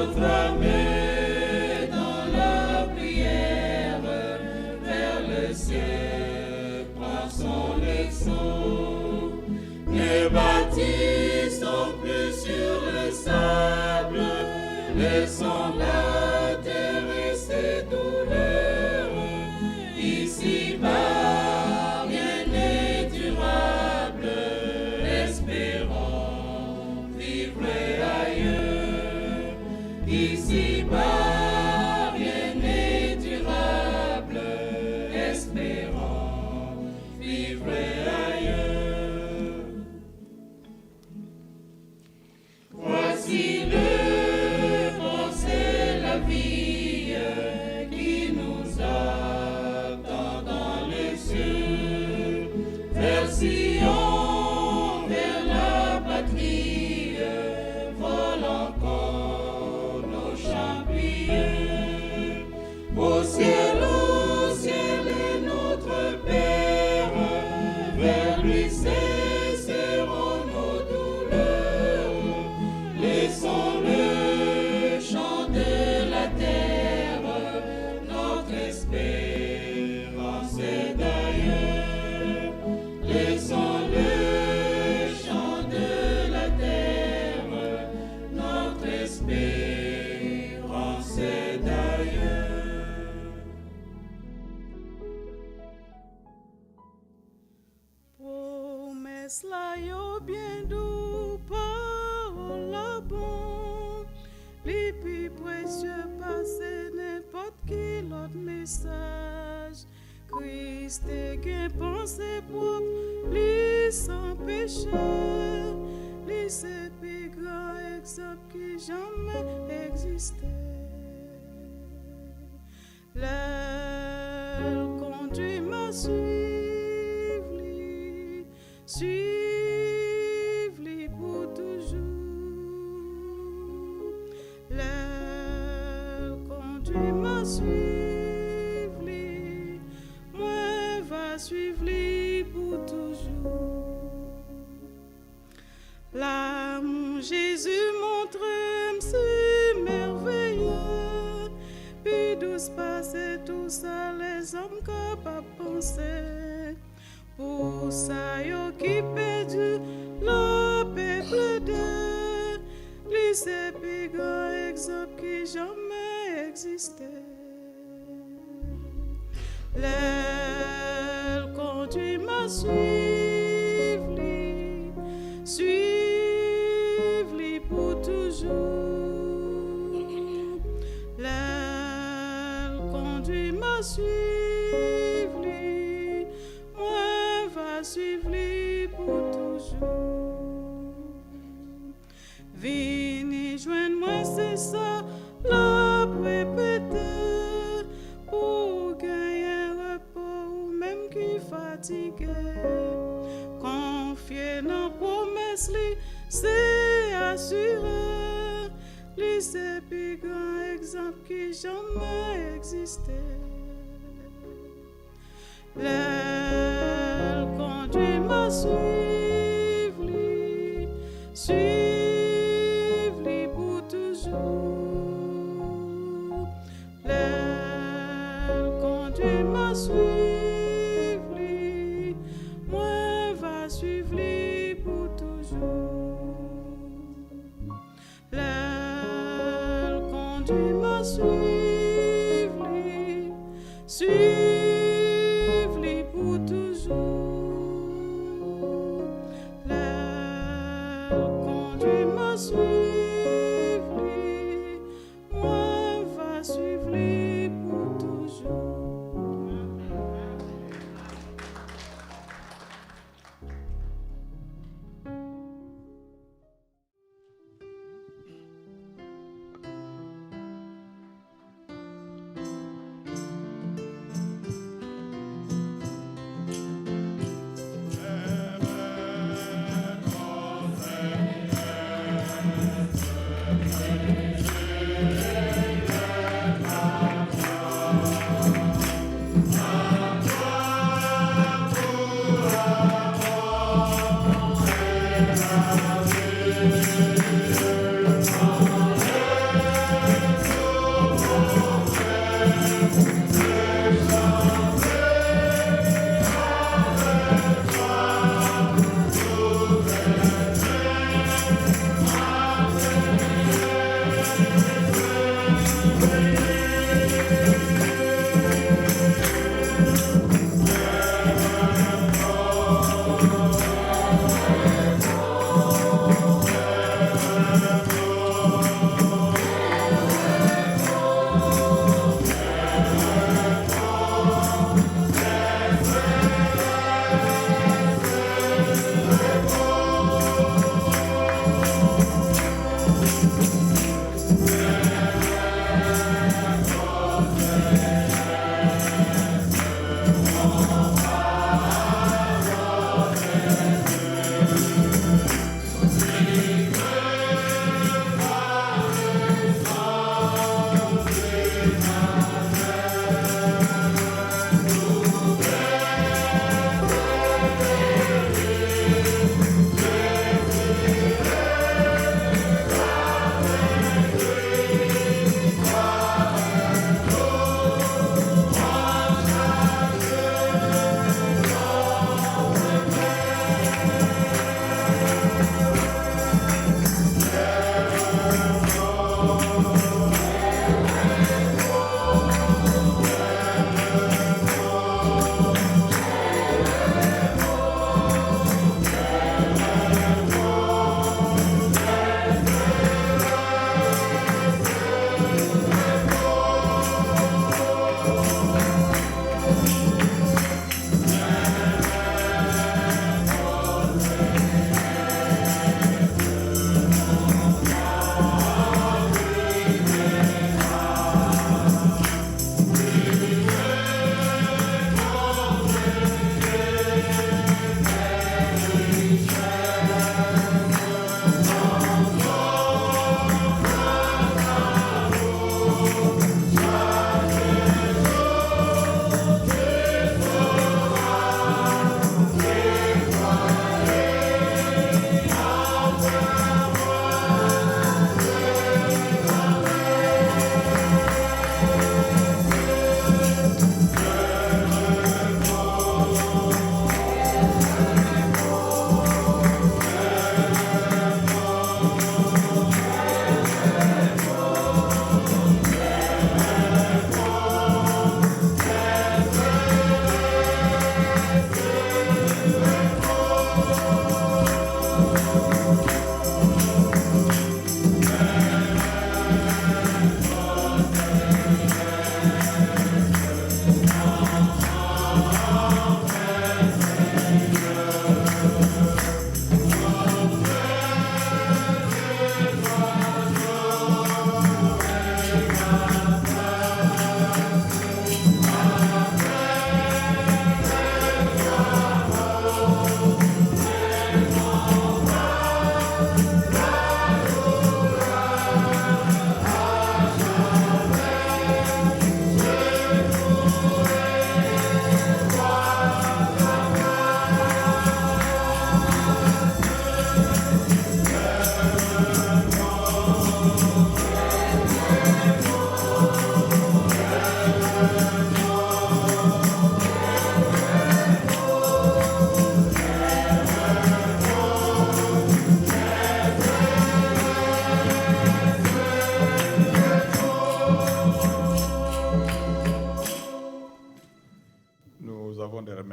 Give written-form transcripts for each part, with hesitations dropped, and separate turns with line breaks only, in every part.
notre âme est dans la prière, vers le ciel prend son leçon. Les baptistes sont plus sur le sable, laissons la terre et ses douleurs. Ici-bas, rien n'est durable, espérons vivre ailleurs. Ici-bas, rien n'est durable, espérons vivre ailleurs. Voici le bon, c'est la vie qui nous attend dans les cieux. Vers Sion, vers la patrie, volent encore nos champions. Au ciel est notre Père, vers lui cesseront nos douleurs. Laissons-le chant de la terre, notre espérance est d'ailleurs. Laissons-le chant de la terre, notre espérance est d'ailleurs.
Promesse la yo bien doux, parole la bon, les plus précieux passer n'importe qui l'autre message. Christ est qu'un pensée propre, lui sans péché, lui c'est plus grand exemple qui jamais existait. L'aile conduit ma suivre-lui pour toujours. L'aile conduit ma suivre-lui, moi va suivre-lui pour toujours. L'amour Jésus montre si merveilleux, puis douce passer tout ça les hommes capables de penser. Pour ça yo qui perdu le peuple de lui c'est plus grand exemple qui jamais existait. L'aile conduit ma suivre-lui pour toujours. L'aile conduit ma suivre-lui, moi va suivre-lui pour toujours. Vini joindre-moi, c'est ça la répéter pour gagner repos ou même qui fatigué. Confier dans promesse li, c'est assuré. Li c'est plus grand exemple qui jamais existé. L'aile conduit ma suivre-lui pour toujours. L'aile conduit ma suivre-lui, moi va suivre-lui pour toujours. L'aile conduit ma suivre-lui pour toujours. L'aile conduit ma suivre-lui, moi va suivre-lui pour toujours.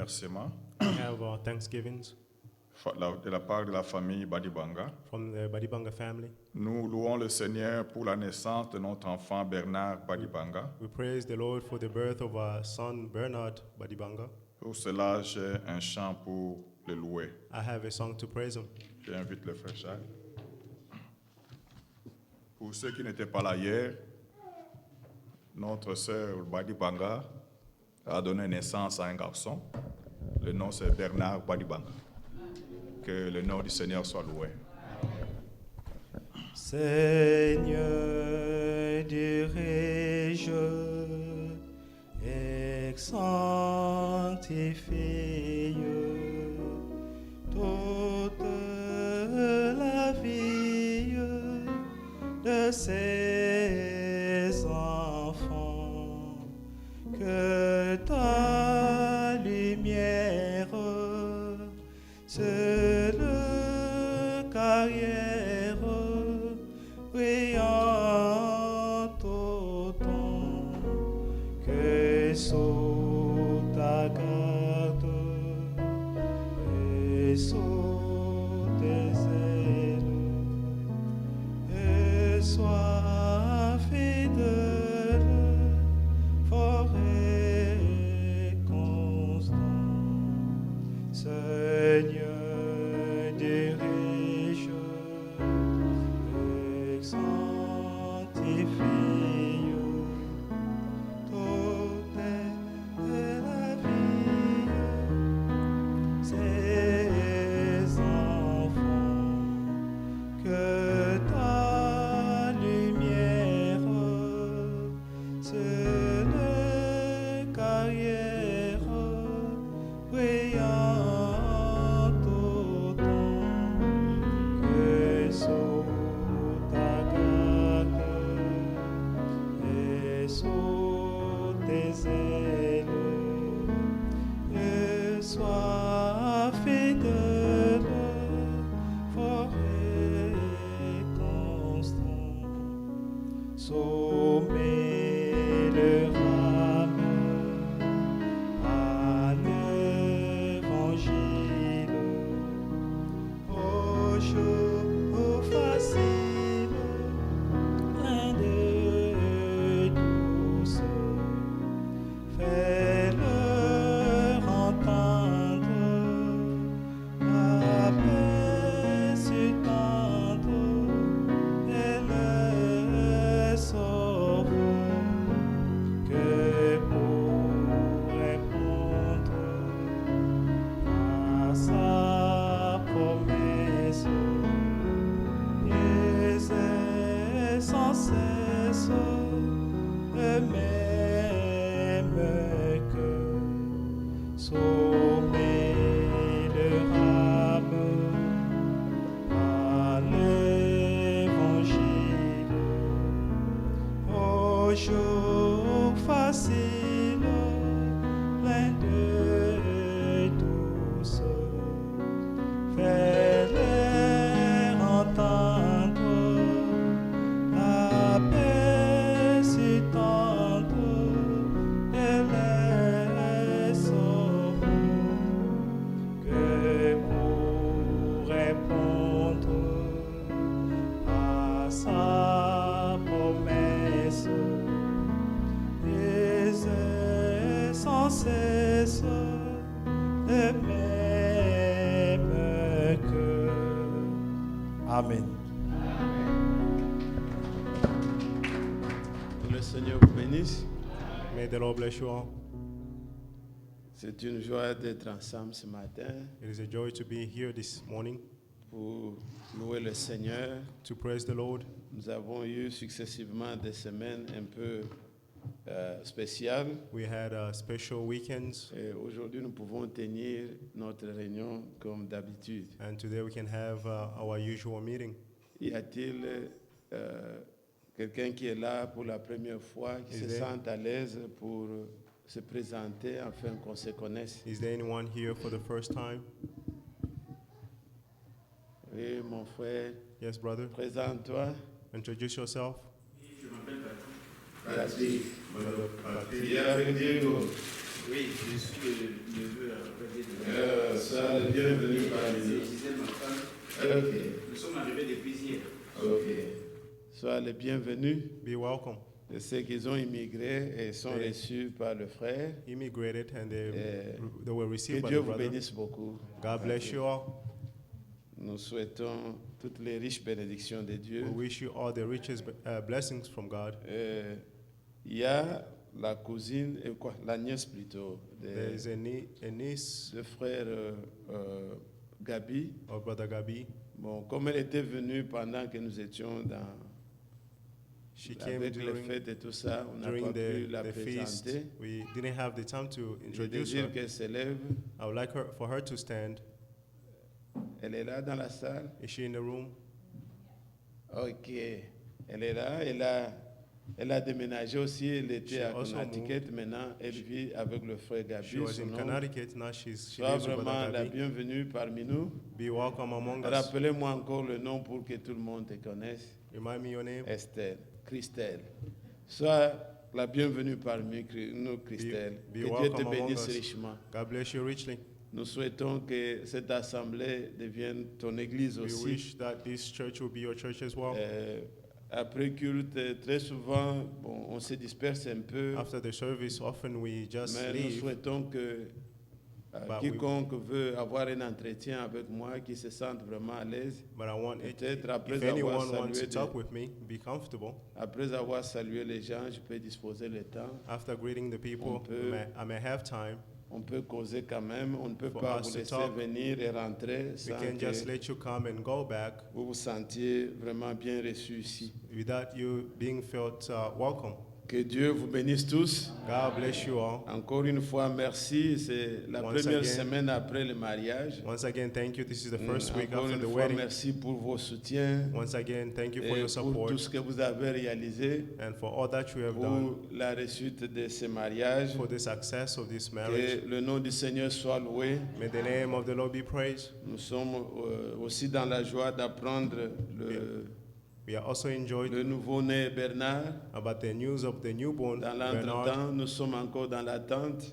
remerciements
We have our Thanksgivings
de la part de la famille Badibanga.
from the Badibanga family.
Nous louons le Seigneur pour la naissance de notre enfant Bernard Badibanga.
We praise the Lord for the birth of our son Bernard Badibanga.
Pour cela, j'ai un chant pour le louer.
I have a song to praise him.
J'invite le frère Charles. Pour ceux qui n'étaient pas là hier, notre sœur Badibanga a donné naissance à un garçon. Le nom c'est Bernard Badibanga. Que le nom du Seigneur soit loué.
Seigneur, dirige et sanctifie toute la vie de ses enfants, que ta lumière se le carrière brillante autant que sous ta garde et sous tes ailes, et sois fidèle, fort et constant. Seigneur, dirige et sanctifie toute la vie ses enfants, que ta lumière se le carrière brillante autant que sous ta garde et sous tes ailes, et sois fidèle, fort et constant. Soumets le rame à l'évangile, au jour facile, plein de douce, fais-leur entendre la paix si tendre et le sauveur, que pour répondre à sa promesse, ils aient sans cesse le même cœur. Soumets le rame à l'évangile, au jour facile, plein de douce, fais-leur entendre la paix si tendre et les sauveur, que pour répondre à sa promesse, ils aient sans cesse le même cœur. Amen.
Que le Seigneur vous bénisse.
May the Lord bless you all.
C'est une joie d'être ensemble ce matin
It is a joy to be here this morning
pour louer le Seigneur.
to praise the Lord.
Nous avons eu successivement des semaines un peu spéciales.
We had special weekends,
Et aujourd'hui, nous pouvons tenir notre réunion comme d'habitude.
and today we can have our usual meeting.
Y a-t-il quelqu'un qui est là pour la première fois, qui se
Is there-
sent à l'aise pour se présenter afin qu'on se connaisse?
Is there anyone here for the first time?
Oui, mon frère,
Yes, brother.
présente-toi.
Introduce yourself.
Patrick. Bienvenue
Oui, je suis le neveu à
Sois le bienvenu parmi nous.
Gisèle, ma femme.
Ok.
Nous sommes arrivés depuis hier.
Ok. Sois le bienvenu.
Be welcome.
De ceux qui ont immigré et sont reçus par le frère.
Immigrated and they were
Que
received by
Dieu
the
vous
brother.
bénisse beaucoup.
God bless you all.
Nous souhaitons toutes les riches bénédictions de Dieu.
We wish you all the richest blessings from God.
Il y a la cousine, la nièce plutôt,
There is a niece
de frère Gabi.
of Brother Gabi.
Bon, comme elle était venue pendant que nous étions avec les fêtes et tout ça, on n'a pas
during
pu la
the feast.
présenter.
We didn't have the time to
Je
introduce her.
désire qu'elle se lève.
I would like for her to stand.
Elle est là dans la salle.
Is she in the room?
Ok. Elle est là. Elle a déménagé aussi. Elle était
She
à
also
Connecticut. Maintenant, elle vit avec le frère Gabi.
She was
son
in
nom.
Connecticut. Now she
Sois
lives with
vraiment
Brother
la
Gabi.
bienvenue parmi nous.
Be welcome among us.
Rappelez-moi encore le nom pour que tout le monde te connaisse.
Remind me your name.
Estelle, Christelle. Sois la bienvenue parmi nous, Christelle.
Be
Que Dieu te
welcome among
bénisse
us.
richement.
God bless you richly.
Nous souhaitons que cette assemblée devienne ton église
We
aussi.
wish that this church will be your church as well.
Après culte, très souvent, bon, on se disperse un peu,
After the service, often we just
mais nous
leave.
souhaitons que
But
quiconque veut avoir un entretien avec moi, qui se sente vraiment à l'aise,
But I want
peut-être après
if
avoir
anyone wants
salué
to talk with me, be comfortable.
après avoir salué les gens, je peux disposer le temps.
After greeting the people,
peut-
I may have time.
On peut causer quand même, on ne peut
For
pas
us
vous
to
laisser
talk.
venir et rentrer
We
sans
can just
que
let you come and go back
vous vous sentiez vraiment bien reçu ici.
without you being felt welcome.
Que Dieu vous bénisse tous.
God bless you all.
Encore une fois, merci. C'est la
Once
première
again.
semaine après le mariage.
Once again, thank you. This is the first week
Encore
after
une
the
fois,
wedding.
merci pour vos soutiens
Once again, thank you
et
for your
pour
support
tout ce que vous avez réalisé
and for all that you have done
pour la réussite de ce mariage.
for the success of this marriage.
Que le nom du Seigneur soit loué.
May the name of the Lord be praised.
Nous sommes aussi dans la joie d'apprendre
We are also enjoyed
le nouveau-né Bernard.
about the news of the newborn
Dans
Bernard.
l'entretemps, nous sommes encore dans l'attente.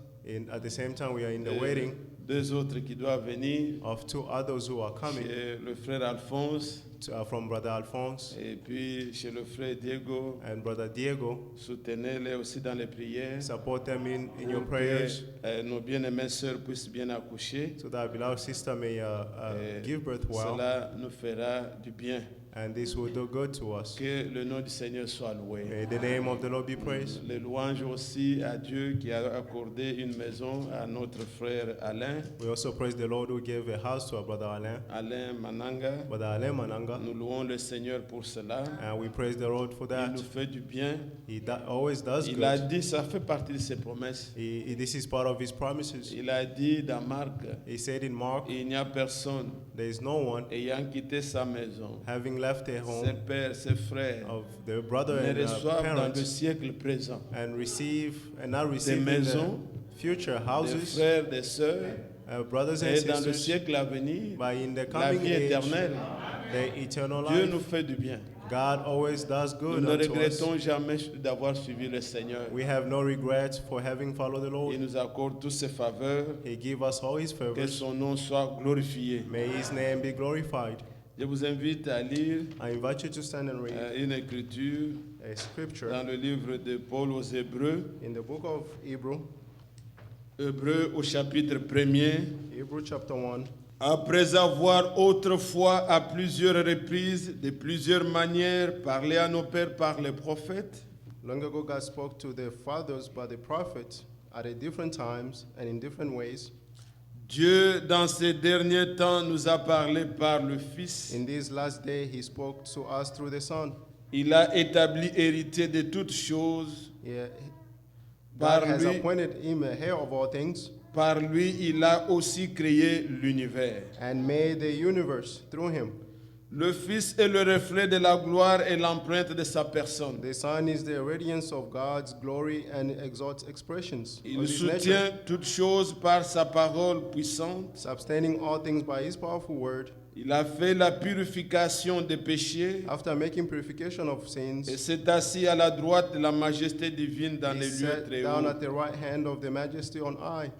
At the same time, we are in the
Et
wedding
deux autres qui doivent venir.
of two others who are coming
Chez le frère Alphonse
from Brother Alphonse
et puis chez le frère Diego.
and Brother Diego.
Soutenez-les aussi dans les prières.
Support them in your
Pour
prayers
que nos bien-aimées sœurs puissent bien accoucher.
so that our beloved sister may
Et
give birth well,
cela nous fera du bien.
and this will do good to us.
Que le nom du Seigneur soit loué.
May the name of the Lord be praised.
Les louanges aussi à Dieu qui a accordé une maison à notre frère Alain,
We also praise the Lord who gave a house to our brother
Alain Mananga.
Brother Alain Mananga,
Nous louons le Seigneur pour cela.
and we praise the Lord for
Il
that.
nous fait du bien.
He always does
Il a
good.
dit, ça fait partie de ses promesses.
This is part of his promises.
Il a dit dans Marc,
He said in Mark,
il n'y a personne
there is no one
ayant quitté sa maison,
having left their
ses
home
pères, ses frères,
of their brother
ne
and
reçoivent dans le
parents
siècle présent
and not receive in
maisons,
the future
des
houses,
frères, des sœurs,
brothers and
et dans le
sisters,
siècle à venir,
but in the
la
coming
vie
age,
éternelle.
the eternal
Dieu
life.
nous fait du bien.
God always does
Nous
good
ne
unto us.
regrettons jamais d'avoir suivi le Seigneur.
We have no regrets for having followed the
Il
Lord.
nous accorde toutes ses faveurs.
He give us all his
Que
favors.
son nom soit glorifié.
May his name be glorified.
Je vous invite à lire
I invite you to stand and read
une écriture
a scripture
dans le livre de Paul aux Hébreux.
in the book of Hebrew,
Hébreux au chapitre 1er.
Hebrew chapter 1.
Après avoir autrefois à plusieurs reprises, de plusieurs manières, parlé à nos pères par les prophètes,
Long ago, God spoke to their fathers by the prophets at a different times and in different ways.
Dieu, dans ces derniers temps, nous a parlé par le Fils.
In these last days, He spoke to us through the Son.
Il a établi héritier de toutes choses.
Yeah,
Par
God has
lui,
appointed Him a heir of all things
par lui, il a aussi créé l'univers.
and made the universe through Him.
Le Fils est le reflet de la gloire et l'empreinte de sa personne.
The Son is the radiance of God's glory and exalts expressions
Il
of His nature,
soutient toutes choses par sa parole puissante.
sustaining all things by His powerful word.
Il a fait la purification des péchés
After making purification of
et
sins,
s'est assis à la droite de la majesté divine dans
he
les lieux
sat
très
down
hauts.
at the right hand of the majesty on high.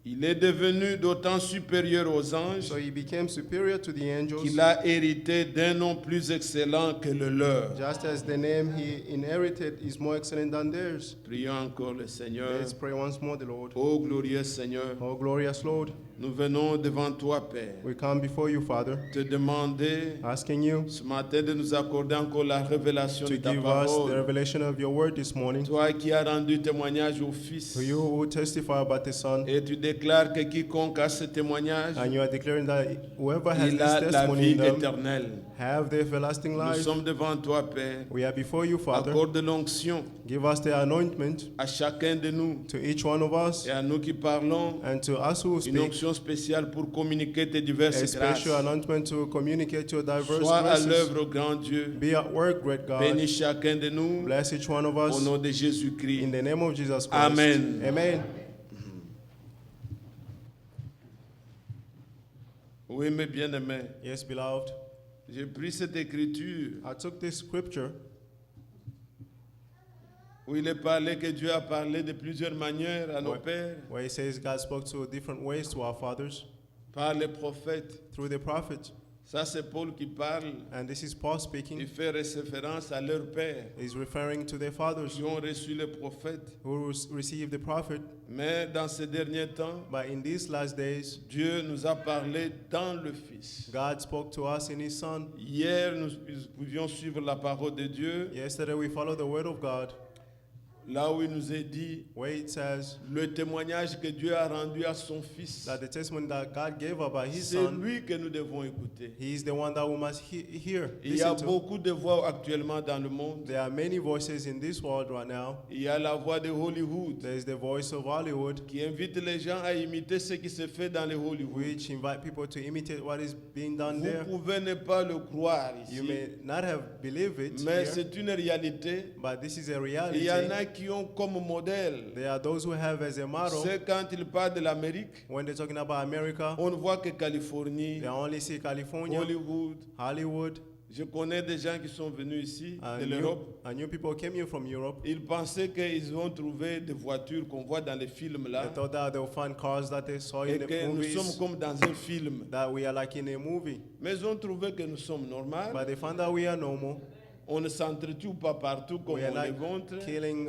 Il est devenu d'autant supérieur aux anges
So he became superior to the angels,
qu'il a hérité d'un nom plus excellent que le leur.
just as the name he inherited is more excellent than theirs.
Prions encore le Seigneur.
Let's pray once more the Lord.
Ô glorieux Seigneur,
Oh, glorious Lord,
nous venons devant toi, Père,
we come before you, Father,
te demander
asking you
ce matin de nous accorder encore la révélation
to
de ta
give us the
parole.
revelation of your word this morning.
Toi qui as rendu témoignage au Fils,
To you who testify about the Son,
et tu déclares que quiconque a ce témoignage,
and you are declaring that whoever has
il a
this
la
testimony
vie
in them
éternelle.
have the everlasting
Nous
life.
sommes devant toi, Père.
We are before you, Father.
Accorde l'onction
Give us the anointment
à chacun de nous
to each one of us,
et à nous qui parlons,
and to us who
une
speak,
onction spéciale pour communiquer tes diverses
a
grâces.
special anointment to communicate your diverse
Sois à
graces.
l'œuvre, au grand Dieu.
Be at work, great God.
Bénis chacun de nous
Bless each one of
au
us
nom de
in
Jésus-Christ.
the name of Jesus Christ.
Amen.
Amen.
Oui, mes bien-aimés,
Yes, beloved.
j'ai pris cette écriture
I took this scripture
où il est parlé que Dieu a parlé de plusieurs manières à nos
Ouais.
pères,
where it says God spoke to different ways to our fathers
par les prophètes.
through the prophets.
Ça, c'est Paul qui parle.
And this is Paul
Il
speaking.
fait référence à leurs pères
He's referring to their fathers
qui ont reçu les prophètes.
who received the prophet.
Mais dans ces derniers temps,
But in these last days,
Dieu nous a parlé dans le Fils.
God spoke to us in His Son.
Hier, nous pouvions suivre la parole de Dieu,
Yesterday we followed the word of God,
là où il nous est dit
where it says
le témoignage que Dieu a rendu à son Fils.
that the testimony that God gave about His
C'est
Son,
lui que nous devons écouter.
He is the one that we must hear,
Il y a
listen to.
beaucoup de voix actuellement dans le monde.
There are many voices in this world right now.
Il y a la voix de Hollywood
There is the voice of Hollywood,
qui invite les gens à imiter ce qui se fait dans les Hollywood.
which invite people to imitate what is being done
Vous
there.
pouvez ne pas le croire
You
ici,
may not have believed it
mais
here,
c'est une réalité.
but this is a
Il
reality.
y en a qui ont comme modèle,
There are those who have as a model,
c'est quand ils parlent de l'Amérique,
when they're talking about America,
on ne voit que Californie,
they only see California,
Hollywood.
Hollywood,
Je connais des gens qui sont venus ici de
and
l'Europe.
new people came here from Europe.
Ils pensaient qu'ils vont trouver des voitures qu'on voit dans les films
They
là,
thought that they'll find cars that they saw in
et
the
que nous sommes
movies,
comme dans un film.
that we are like in a movie.
Mais ils ont trouvé que nous sommes normaux.
But they found that we are normal.
On ne s'entretue pas partout comme
We are
on les
not
montre.
killing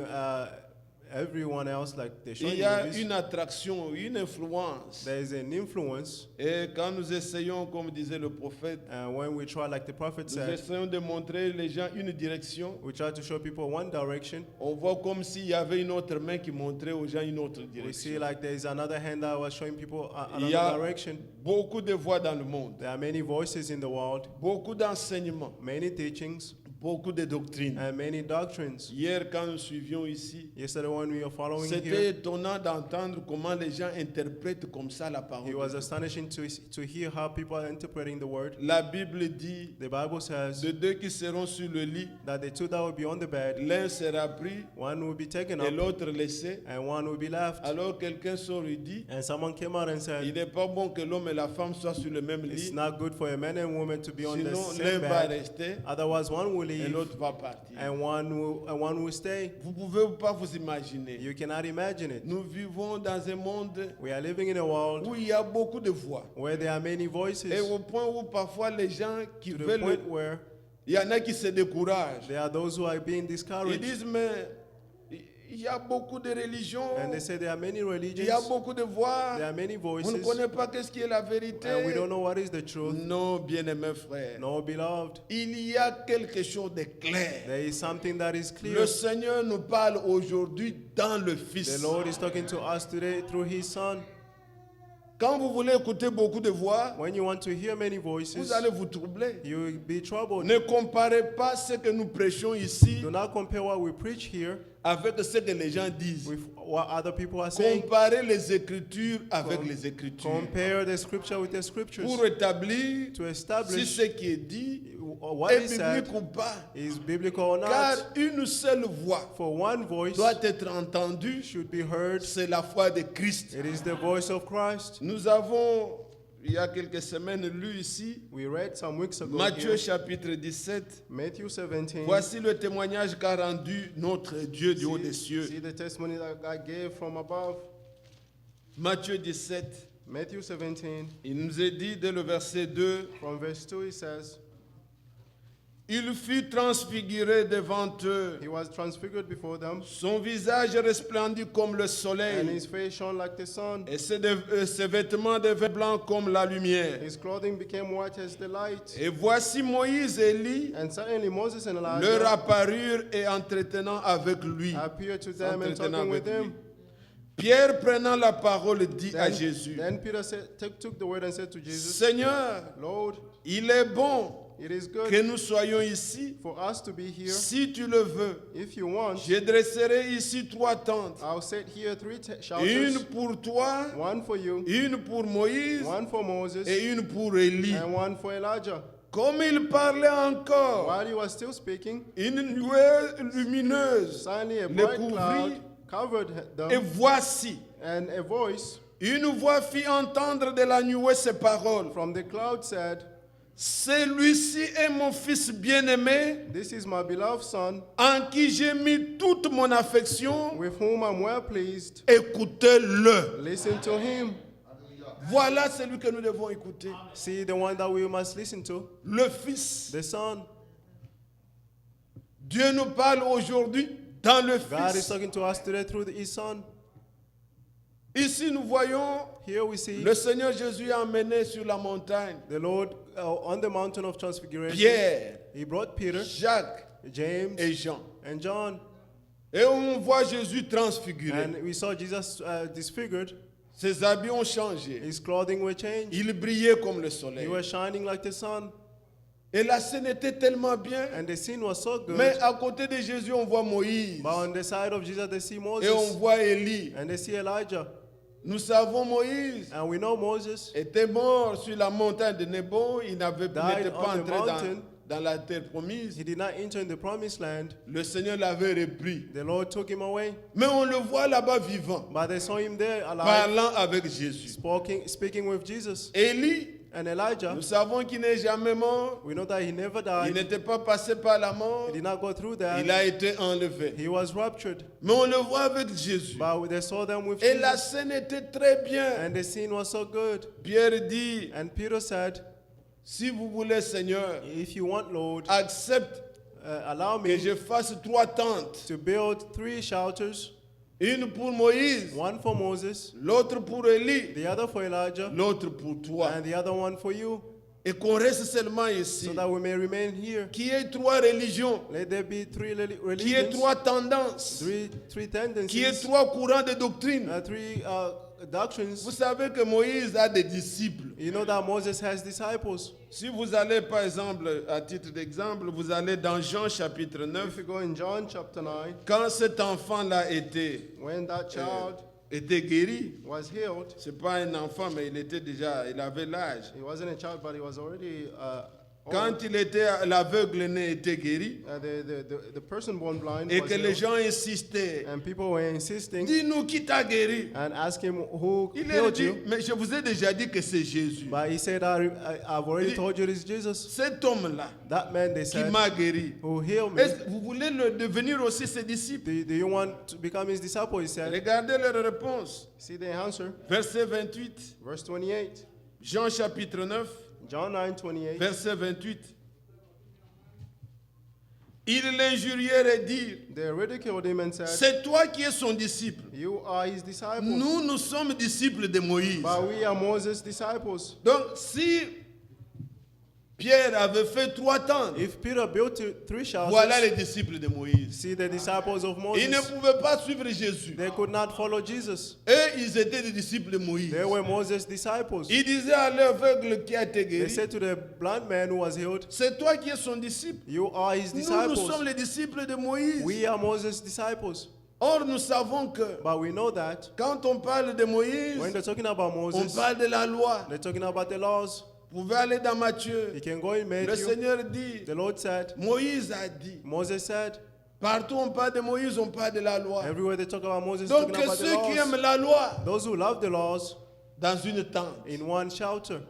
everyone else like they show
Il
in
y a
movies.
une attraction, une influence.
There is an influence,
Et quand nous essayons, comme disait le prophète,
and when we try, like the prophet
nous
said,
essayons de montrer les gens une direction,
we try to show people one direction.
on voit comme s'il y avait une autre main qui montrait aux gens une autre
We see
direction.
like there is another hand that was showing people
Il y a
another direction.
beaucoup de voix dans le monde,
There are many voices in the world,
beaucoup d'enseignements,
many teachings,
beaucoup de doctrines.
and many doctrines.
Hier, quand nous suivions ici,
Yesterday when we were following
c'était
here,
étonnant d'entendre comment les gens interprètent comme ça la parole.
it was
de Dieu.
astonishing to hear how people are interpreting the word.
La Bible dit,
The Bible says
de deux qui seront sur le lit,
that the two that will be on the bed,
l'un sera pris
one will be taken
et
up
l'autre laissé.
and one will be left.
Alors quelqu'un sort et dit,
And someone came out and
il
said,
n'est pas bon que l'homme et la femme soient sur le même
it's
lit,
not good for a man and woman to be on the
sinon
same
l'un va
bed.
rester
Otherwise, one will
et
leave
l'autre va partir.
and one will stay.
Vous ne pouvez pas vous imaginer.
You cannot imagine it.
Nous vivons dans un monde
We are living in a world
où il y a beaucoup de voix.
where there are many
Et
voices,
au point où parfois les gens qui
to the
veulent,
point where
il y en a qui se découragent.
there are those who are being
Ils
discouraged.
disent, mais il y a beaucoup de religions,
And they say there are many
il y a
religions,
beaucoup de voix.
there are many
Vous ne
voices,
connaissez pas qu'est-ce qui est la vérité.
and we don't know what is the truth.
Non, bien-aimés frères.
No, beloved,
Il y a quelque chose de clair.
there is something that is clear.
Le Seigneur nous parle aujourd'hui dans le Fils.
The Lord is talking to us today through His Son.
Quand vous voulez écouter beaucoup de voix,
When you want to hear many
vous
voices,
allez vous troubler.
you will be troubled.
Ne comparez pas ce que nous prêchons ici
Do not compare what we preach here
avec ce que les gens disent.
with what other people are saying.
Comparez les Écritures avec
Com-
les Écritures
Compare the scripture with the scriptures
pour établir
to
si
establish
ce qui est dit
what
est
is said
biblique ou pas.
is biblical or
Car
not.
une seule voix
For one voice
doit être entendue,
should be heard.
c'est la voix de Christ.
It is the voice of Christ.
Nous avons il y a quelques semaines lu ici,
We read some weeks ago
Matthieu
here,
chapitre 17.
Matthew 17.
Voici le témoignage qu'a rendu notre Dieu du haut des
See
cieux.
the testimony that God gave from above.
Matthieu 17,
Matthew 17,
il nous est dit dès le verset 2,
from verse 2, it says,
il fut transfiguré devant eux.
He was transfigured before them,
Son visage resplendit comme le
and
soleil,
his face shone like the sun.
et ses vêtements devenaient blancs comme la lumière.
His clothing became white as the light.
Et voici Moïse et Élie
And suddenly Moses and
leur
Elijah
apparurent et entretenant avec lui.
appeared to them and
S'entretenant
talking with
avec lui.
him.
Pierre, prenant la parole, dit à
Then,
Jésus,
then Peter took the word and said to Jesus,
Seigneur,
Lord,
il est bon
it is
que
good
nous soyons ici.
for us to be here.
Si tu le veux,
If you want,
je dresserai ici 3 tentes.
I'll set here 3
Une
shelters,
pour toi,
one for you,
une pour Moïse
one for Moses,
et une pour Élie.
and one for Elijah.
Comme il parlait encore,
While he was still speaking,
une nuée lumineuse
suddenly a
les
bright
couvrit,
cloud covered
et
them,
voici,
and a voice
une voix fit entendre de la nuée ces paroles.
from the cloud said,
Celui-ci est mon fils bien-aimé,
This is my beloved son,
en qui j'ai mis toute mon affection.
with whom I'm well pleased.
Écoutez-le.
Listen to him.
Voilà celui que nous devons écouter.
See the one that we must listen to,
Le Fils.
the Son.
Dieu nous parle aujourd'hui dans le
God is
Fils.
talking to us today through his Son.
Ici, nous voyons
Here we see
le Seigneur Jésus emmené sur la montagne.
the Lord on the mountain of transfiguration.
Pierre,
He brought Peter,
Jacques
James,
et Jean.
and John.
Et on voit Jésus transfiguré.
And we saw Jesus disfigured.
Ses habits ont changé.
His clothing were changed.
Il brillait comme le
He
soleil.
was shining like the sun.
Et la scène était tellement bien.
And the scene was so good.
Mais à côté de Jésus, on voit Moïse.
But on the side of Jesus, they see
Et on
Moses.
voit Élie.
And they see Elijah.
Nous savons Moïse
And we know Moses
était mort sur la montagne de Nebo. Il
Died
n'était pas
on the
entré
mountain.
dans la terre promise.
He did not enter in the promised land.
Le Seigneur l'avait repris.
The Lord took him away.
Mais on le voit là-bas vivant,
But they saw him there alive,
parlant avec Jésus.
speaking with Jesus.
Élie,
And Elijah,
nous savons qu'il n'est jamais mort.
we know that he never
Il
died.
n'était pas passé par la mort.
He did not go through
Il
that.
a été enlevé.
He was raptured.
Mais on le voit avec Jésus.
But they saw them with
Et la
Jesus.
scène était très bien.
And the scene was so good.
Pierre dit,
And Peter said,
si vous voulez, Seigneur,
If you want, Lord,
accepte
allow
que
me
je fasse 3 tentes.
to build 3 shelters,
Une pour Moïse,
one for Moses,
l'autre pour Élie,
the other for Elijah,
l'autre pour toi.
and the other one for you,
Et qu'on reste seulement ici.
so that we may remain here.
Qu'il y ait 3 religions,
Let there be 3
qu'il y ait
religions,
3 tendances,
3
qu'il y ait
tendencies,
3 courants de doctrine.
3 doctrines.
Vous savez que Moïse a des disciples.
You know that Moses has disciples.
Si vous allez, par exemple, à titre d'exemple, vous allez dans Jean chapitre 9,
If you go in John chapter 9,
quand cet enfant-là était
when that child
guéri,
was healed,
c'est pas un enfant, mais il avait l'âge.
he wasn't a child, but he was already
Quand
old.
il était l'aveugle-né était guéri,
The person born blind
et
was
que les
healed,
gens insistaient,
and people were insisting
dis-nous qui t'a guéri.
and asked him who
Il leur
healed
dit,
you.
mais je vous ai déjà dit que c'est Jésus.
But he said, I've already told you it's Jesus.
Cet homme-là
That man, they
qui
said,
m'a guéri.
who healed me.
Est-ce que vous voulez devenir aussi ses disciples?
Do you want to become his disciple? He said.
Regardez leur réponse.
See the answer.
Verset 28,
Verse 28.
Jean chapitre 9,
John 9:28.
verset 28. Ils l'injurièrent et dirent,
They ridiculed him and said,
c'est toi qui es son disciple.
You are his disciple.
Nous sommes disciples de Moïse.
But we are Moses' disciples.
Donc, si Pierre avait fait 3 tentes,
If Peter built 3 shelters,
voilà les disciples de Moïse.
see the disciples of
Ils ne
Moses,
pouvaient pas suivre Jésus.
they could not follow Jesus.
Eux, ils étaient des disciples de Moïse.
They were Moses' disciples.
Ils disaient à l'aveugle qui a été
They
guéri,
said to the blind man who was healed,
c'est toi qui es son disciple.
You are his
Nous
disciples.
sommes les disciples de Moïse.
We are Moses' disciples.
Or, nous savons que
But we know that
quand on parle de Moïse,
when they're talking about
on
Moses,
parle de la loi.
they're talking about the laws.
Vous pouvez aller dans Matthieu.
You can go in
Le
Matthew.
Seigneur dit,
The Lord said,
Moïse a dit,
Moses said,
partout on parle de Moïse, on parle de la loi.
everywhere they talk about Moses,
Donc
talking
que
about the
ceux qui
laws.
aiment la loi,
Those who love the laws
dans une tente,
in one shelter,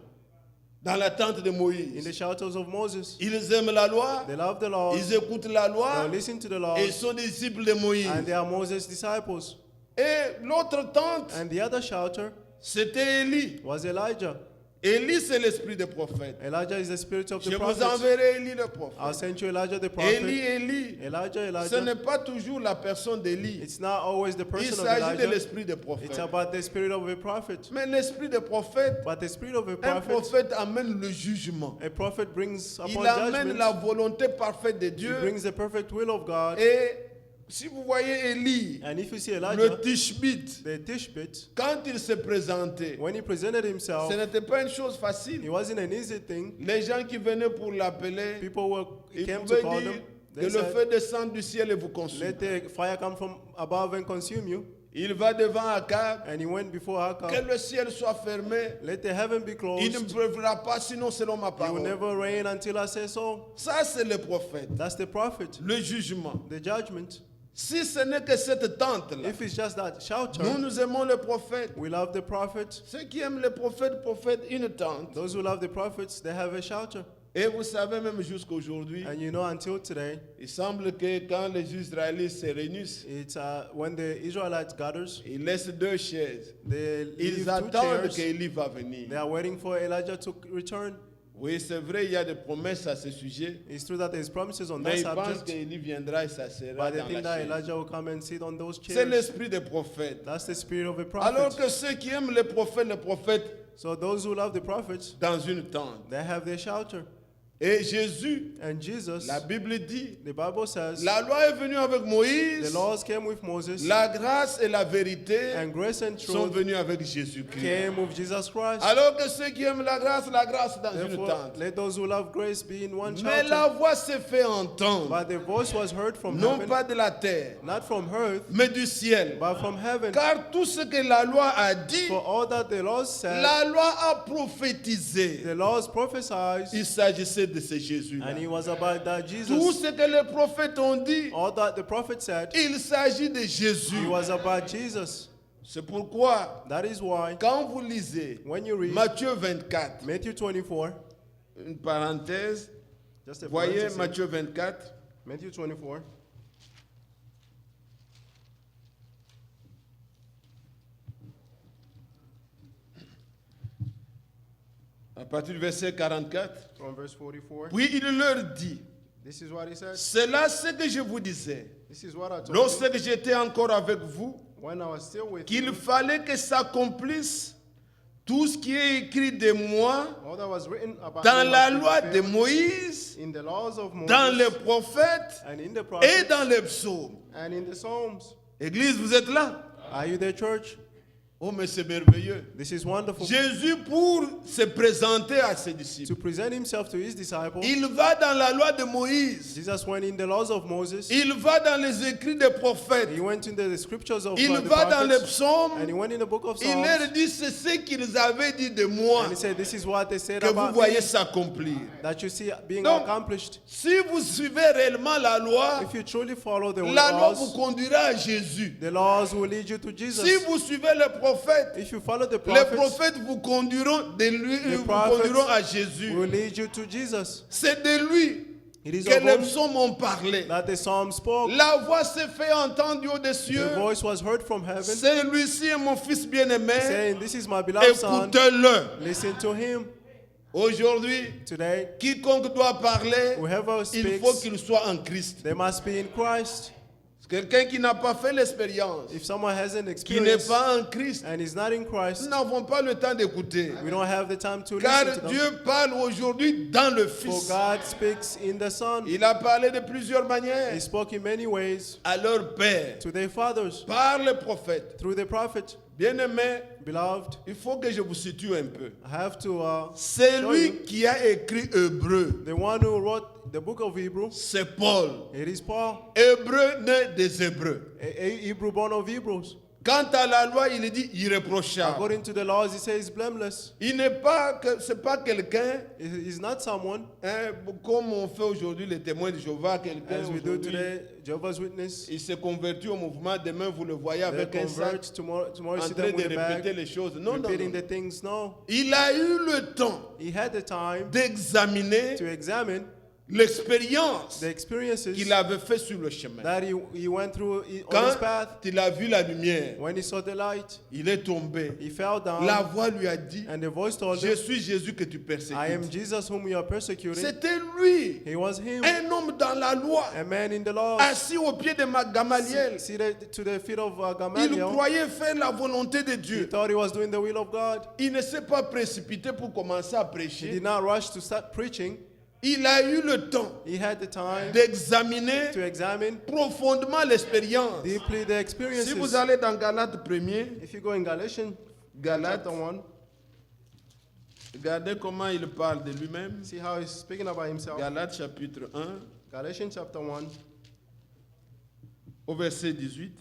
dans la tente de
in
Moïse.
the shelters of Moses.
Ils aiment la loi,
They love the law.
ils écoutent la loi
They listen to the law.
et ils sont des disciples de Moïse.
And they are Moses' disciples.
Et l'autre tente,
And the other shelter
c'était Élie.
was Elijah.
Élie, c'est l'esprit des prophètes.
Elijah is the spirit of
Je
the
vous
prophets.
enverrai Élie le
I'll
prophète.
send you Elijah the
Élie,
prophet.
Élie.
Elijah,
Ce
Elijah.
n'est pas toujours la personne d'Élie.
It's not always the
Il
person of
s'agit de
Elijah.
l'esprit des
It's
prophètes.
about the spirit of a prophet.
Mais l'esprit des prophètes,
But the spirit of a
un
prophet,
prophète amène le jugement.
a prophet brings
Il
upon
amène la
judgment.
volonté parfaite de
He
Dieu.
brings the perfect will of God.
Et si vous voyez Élie,
And if you see
le
Elijah,
Tishbite,
the Tishbit,
quand il se présentait,
when he presented
ce
himself,
n'était pas une chose
it
facile.
wasn't an easy thing.
Les gens qui venaient pour l'appeler,
People
ils
came to
pouvaient
call
dire
them.
que
They
le
said,
feu descende du ciel et vous consume.
let the fire come from above and consume you.
Il va devant Akab,
And he went before
que
Hakab.
le ciel soit fermé.
Let the heaven be
Il ne
closed.
pleuvra pas sinon selon ma
It will
parole.
never rain until I say so.
Ça, c'est le prophète.
That's the prophet,
Le jugement.
the judgment.
Si ce n'est que cette tente-là,
If it's just that shelter,
nous aimons le prophète.
we love the prophet.
Ceux qui aiment le prophète prophètent une tente.
Those who love the prophets, they have a shelter.
Et vous savez, même jusqu'aujourd'hui,
And you know, until today,
il semble que quand les Israélites se réunissent,
it's when the Israelites gathers,
ils laissent deux chaises.
they leave
Ils
two
attendent
chairs.
qu'Élie va venir.
They are waiting for Elijah to return.
Oui, c'est vrai, il y a des promesses à ce sujet.
It's true that there's promises on that
Mais ils pensent
subject,
qu'Élie viendra et ça sera
but they
dans
think
la
that
chaise.
Elijah will come and sit on those
C'est
chairs.
l'esprit des prophètes.
That's the spirit of a
Alors
prophet.
que ceux qui aiment les prophètes
So those who love the prophets,
dans une tente.
they have their shelter.
Et Jésus,
And Jesus,
la Bible dit,
the Bible says,
la loi est venue avec
the
Moïse,
laws came with Moses,
la grâce et la vérité
and grace and
sont
truth
venues avec Jésus-Christ.
came with Jesus Christ.
Alors que ceux qui aiment la grâce dans une
Therefore,
tente.
let those who love grace be in one
Mais
shelter.
la voix s'est fait entendre,
But the voice was heard from
non
heaven,
pas de la terre,
not from earth,
mais du ciel.
but from heaven.
Car tout ce que la loi a dit,
For all that the laws said,
la loi a prophétisé.
the laws prophesied,
Il s'agissait de ce Jésus-là.
and it was about that
Tout
Jesus.
ce que les prophètes ont dit,
All that the prophet said,
il s'agit de
it
Jésus.
was about Jesus.
C'est pourquoi,
That is why,
quand vous lisez
when you read
Matthieu 24,
Matthew 24,
une parenthèse,
just a
voyez
parenthesis,
Matthieu 24,
Matthew 24,
à partir du verset 44.
from verse 44.
Puis il leur dit,
This is what he said.
c'est là ce que je vous disais,
This is what I told you
lorsque j'étais encore avec vous,
when I was still with
qu'il
you.
fallait que s'accomplisse tout ce qui est écrit de moi
All that was written about
dans
me
la
must be
loi de
fulfilled
Moïse,
in the laws of Moses,
dans les prophètes
and in the
et
prophets,
dans les psaumes.
and in the Psalms.
Église, vous êtes là?
Are you there, church?
Oh, mais c'est merveilleux.
This is wonderful.
Jésus, pour se présenter à ses disciples,
To present himself to his disciples,
il va dans la loi de Moïse,
Jesus went in the laws of Moses.
il va dans les écrits des prophètes,
He went in the scriptures of
il
the
va dans les
prophets,
psaumes,
and he went in the book of
il
Psalms,
leur dit c'est ce qu'ils avaient dit de moi
and he said, "This is what they said
que vous
about
voyez
me,
s'accomplir.
that you see being
Donc,
accomplished."
Si vous suivez réellement la loi,
If you truly follow the
la loi vous
laws,
conduira à Jésus.
the laws will lead you to Jesus.
Si vous suivez les prophètes,
If you follow the
les
prophets,
prophètes vous conduiront, vous
prophets
conduiront à Jésus.
will lead you to Jesus.
C'est de lui
It is
que
of
les
him
psaumes ont parlé.
that the psalm spoke.
La voix s'est fait entendre au des
The
cieux.
voice was heard from heaven,
Celui-ci est mon fils bien-aimé.
saying, "This is my beloved son.
Écoutez-le.
Listen to him."
Aujourd'hui,
Today,
quiconque doit parler,
whoever
il faut
speaks,
qu'il soit en Christ.
they must be in Christ.
Quelqu'un qui n'a pas fait l'expérience,
If someone hasn't
qui n'est
experienced
pas en Christ,
and is not in
nous
Christ,
n'avons pas le temps d'écouter.
we don't have the time to
Car
listen to them.
Dieu parle aujourd'hui dans le
For
Fils.
God speaks in the Son.
Il a parlé de plusieurs
He
manières
spoke in many ways
à leur Père,
to their fathers,
par les prophètes.
through the prophet.
Bien-aimés,
Beloved,
il faut que je vous situe un peu.
I have to
C'est
show
lui
you,
qui a écrit Hébreu.
the one who wrote the book of Hebrew,
C'est Paul.
it is Paul,
Hébreu né des Hébreux.
a Hebrew born of Hebrews.
Quant à la loi, il est dit irréprochable.
According to the laws, he says blameless.
Il n'est pas que c'est pas quelqu'un
He's not someone,
hein, comme on fait aujourd'hui les témoins de Jéhovah, quelqu'un
as we do
aujourd'hui,
today, Jehovah's Witness.
il s'est converti au mouvement, demain vous le voyez
They
avec un sac
convert, tomorrow you
en
see
train
them
de
with a
répéter
bag,
les choses. Non, non,
repeating
non.
the things. No,
Il a eu le temps
he had the time
d'examiner
to examine
l'expérience
the experiences
qu'il avait fait sur le chemin.
that he went through on his
Quand
path.
il a vu la lumière,
When he saw the light,
il est tombé.
he fell down,
La voix lui a dit,
and the voice told
je
him,
suis Jésus que tu
I am
persécutes.
Jesus whom you are persecuting.
C'était lui,
He was him,
un homme dans la loi,
a man in the law,
assis au pied de Gamaliel.
seated to the feet of
Il
Gamaliel.
croyait faire la volonté de
He
Dieu.
thought he was doing the will of God.
Il ne s'est pas précipité pour commencer à
He
prêcher.
did not rush to start preaching.
Il a eu le temps
He had the time
d'examiner
to examine
profondément l'expérience.
deeply the experiences.
Si vous allez dans Galates 1er,
If you go in Galatians
Galates,
chapter 1,
regardez comment il parle de lui-même.
see how he's speaking about himself.
Galates chapitre 1,
Galatians chapter 1,
au verset 18.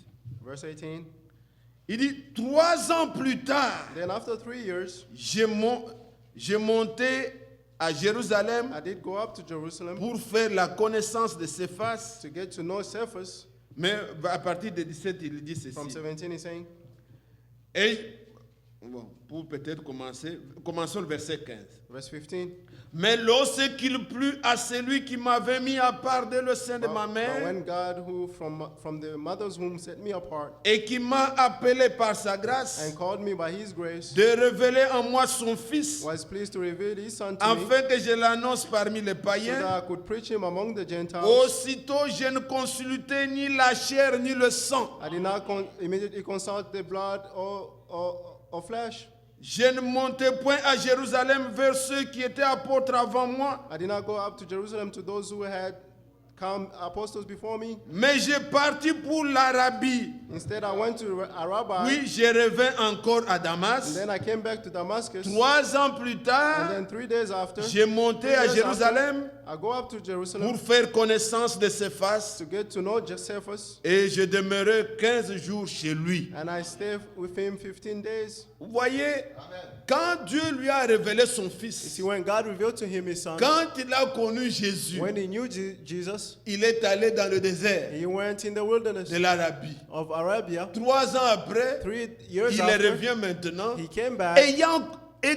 verse 18.
Il dit, 3 ans plus tard,
Then after 3 years,
j'ai monté à Jérusalem
I did go up to Jerusalem
pour faire la connaissance de Céphas.
to get to know Cephas.
Mais à partir de 17, il dit ceci.
From 17, he's saying,
Et, bon, pour peut-être commencer, commençons le verset 15.
verse 15.
Mais lorsqu'il plut à celui qui m'avait mis à part dès le sein de ma
But
mère
when God, who from the mother's womb set me apart
et qui m'a appelé par sa grâce
and called me by his grace,
de révéler en moi son Fils,
was pleased to reveal his son to me,
afin que je l'annonce parmi les
so that
païens,
I could preach him among the Gentiles.
aussitôt je ne consultai ni la chair ni le sang.
I did not immediately consult the blood or flesh.
Je ne montai point à Jérusalem vers ceux qui étaient apôtres avant moi,
I did not go up to Jerusalem to those who had come apostles before me.
mais j'ai parti pour l'Arabie.
Instead, I went to Arabia,
Oui, je revins encore à
and
Damas.
then I came back to Damascus.
3 ans plus
And
tard,
then 3 days after,
j'ai monté à Jérusalem
I go up to Jerusalem
pour faire connaissance de Céphas
to get to know Josephus,
et je demeurai 15 jours chez lui.
and I stayed with him 15 days.
Vous voyez, quand Dieu lui a révélé son
You
Fils,
see, when God revealed to him his son,
quand il a connu Jésus,
when he knew Jesus,
il est allé dans le désert
he went in the wilderness
de l'Arabie.
of Arabia.
3 ans après,
3 years
il
after,
revient maintenant,
he came back,
ayant